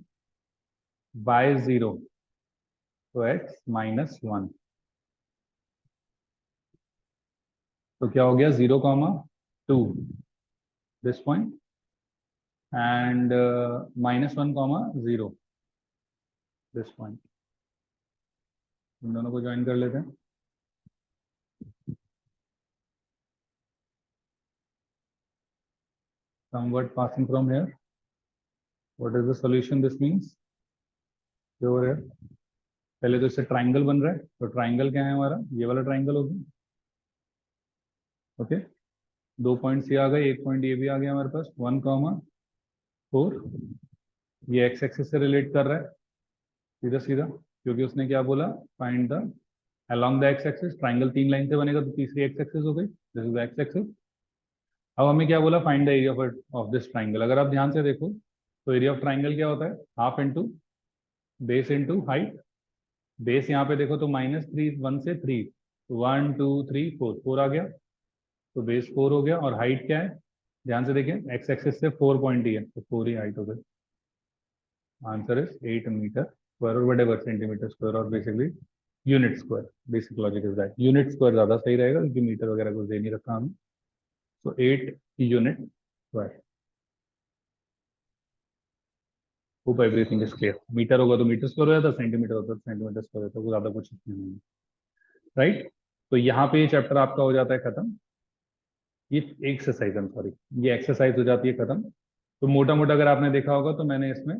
y0 तो x minus 1, तो क्या हो गया 0,2 this point and -1,0 this point, इन दोनों को ज्वाइन कर लेते हैं। Somewhat passing from here, what is the solution this means, over here पहले तो इससे ट्राइंगल बन रहा है, तो ट्राइंगल क्या है हमारा, ये वाला ट्राइंगल होगा। ओके, 2 पॉइंट्स ये आ गए, 1 पॉइंट ये भी आ गया हमारे पास, 1,4, ये एक्स एक्सिस से रिलेट कर रहा है सीधा सीधा, क्योंकि उसने क्या बोला, find the along the x axis, triangle 3 line से बनेगा तो तीसरी एक्स एक्सिस हो गई, this is the x axis. अब हमें क्या बोला, find the area of this triangle. अगर आप ध्यान से देखो तो एरिया ऑफ ट्राइंगल क्या होता है, half into base into height. Base यहाँ पे देखो तो -3 1 से 3, 1 2 3 4 4 आ गया, तो बेस 4 हो गया। और हाइट क्या है, ध्यान से देखें, एक्स एक्सिस से 4 पॉइंट ही है, तो 4 ही हाइट हो गई। आंसर इज 8 मीटर स्क्वायर और वटेवर सेंटीमीटर स्क्वायर और basically unit square. Basic logic is that unit square ज्यादा सही रहेगा क्योंकि मीटर वगैरह कुछ दे नहीं रखा हमें। So 8 unit square. Hope everything is clear. Meter होगा तो मीटर स्क्वायर हो जाता, सेंटीमीटर होता तो सेंटीमीटर स्क्वायर होता, वो ज्यादा कुछ नहीं है, राइट। तो यहाँ पे ये चैप्टर आपका हो जाता है खत्म। ये एक्सरसाइज, सॉरी, ये एक्सरसाइज हो जाती है खत्म। तो मोटा मोटा अगर आपने देखा होगा तो मैंने इसमें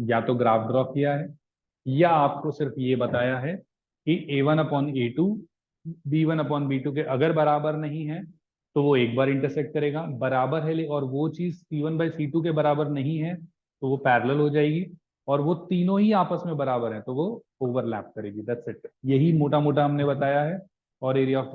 या तो ग्राफ ड्रॉ किया है या आपको सिर्फ ये बताया है कि A1/A2 B1/B2 के अगर बराबर नहीं है तो वो एक बार इंटरसेक्ट करेगा, बराबर है और वो चीज C1/C2 के बराबर नहीं है तो वो पैरेलल हो जाएगी, और वो तीनों ही आपस में बराबर है तो वो ओवरलैप करेगी। दैट्स इट, यही मोटा मोटा हमने बताया है। और एरिया ऑफ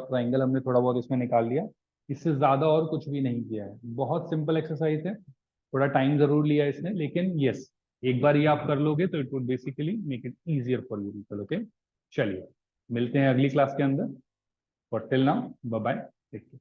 ट्राइंगल हमने थोड़ा बहुत इसमें निकाल लिया, इससे ज्यादा और कुछ भी नहीं किया है। बहुत सिंपल एक्सरसाइज है, थोड़ा टाइम जरूर लिया इसने, लेकिन यस, एक बार ये आप कर लोगे तो it would basically make it easier for you people. Okay, चलिए मिलते हैं अगली क्लास के अंदर। For till now, bye bye, take care.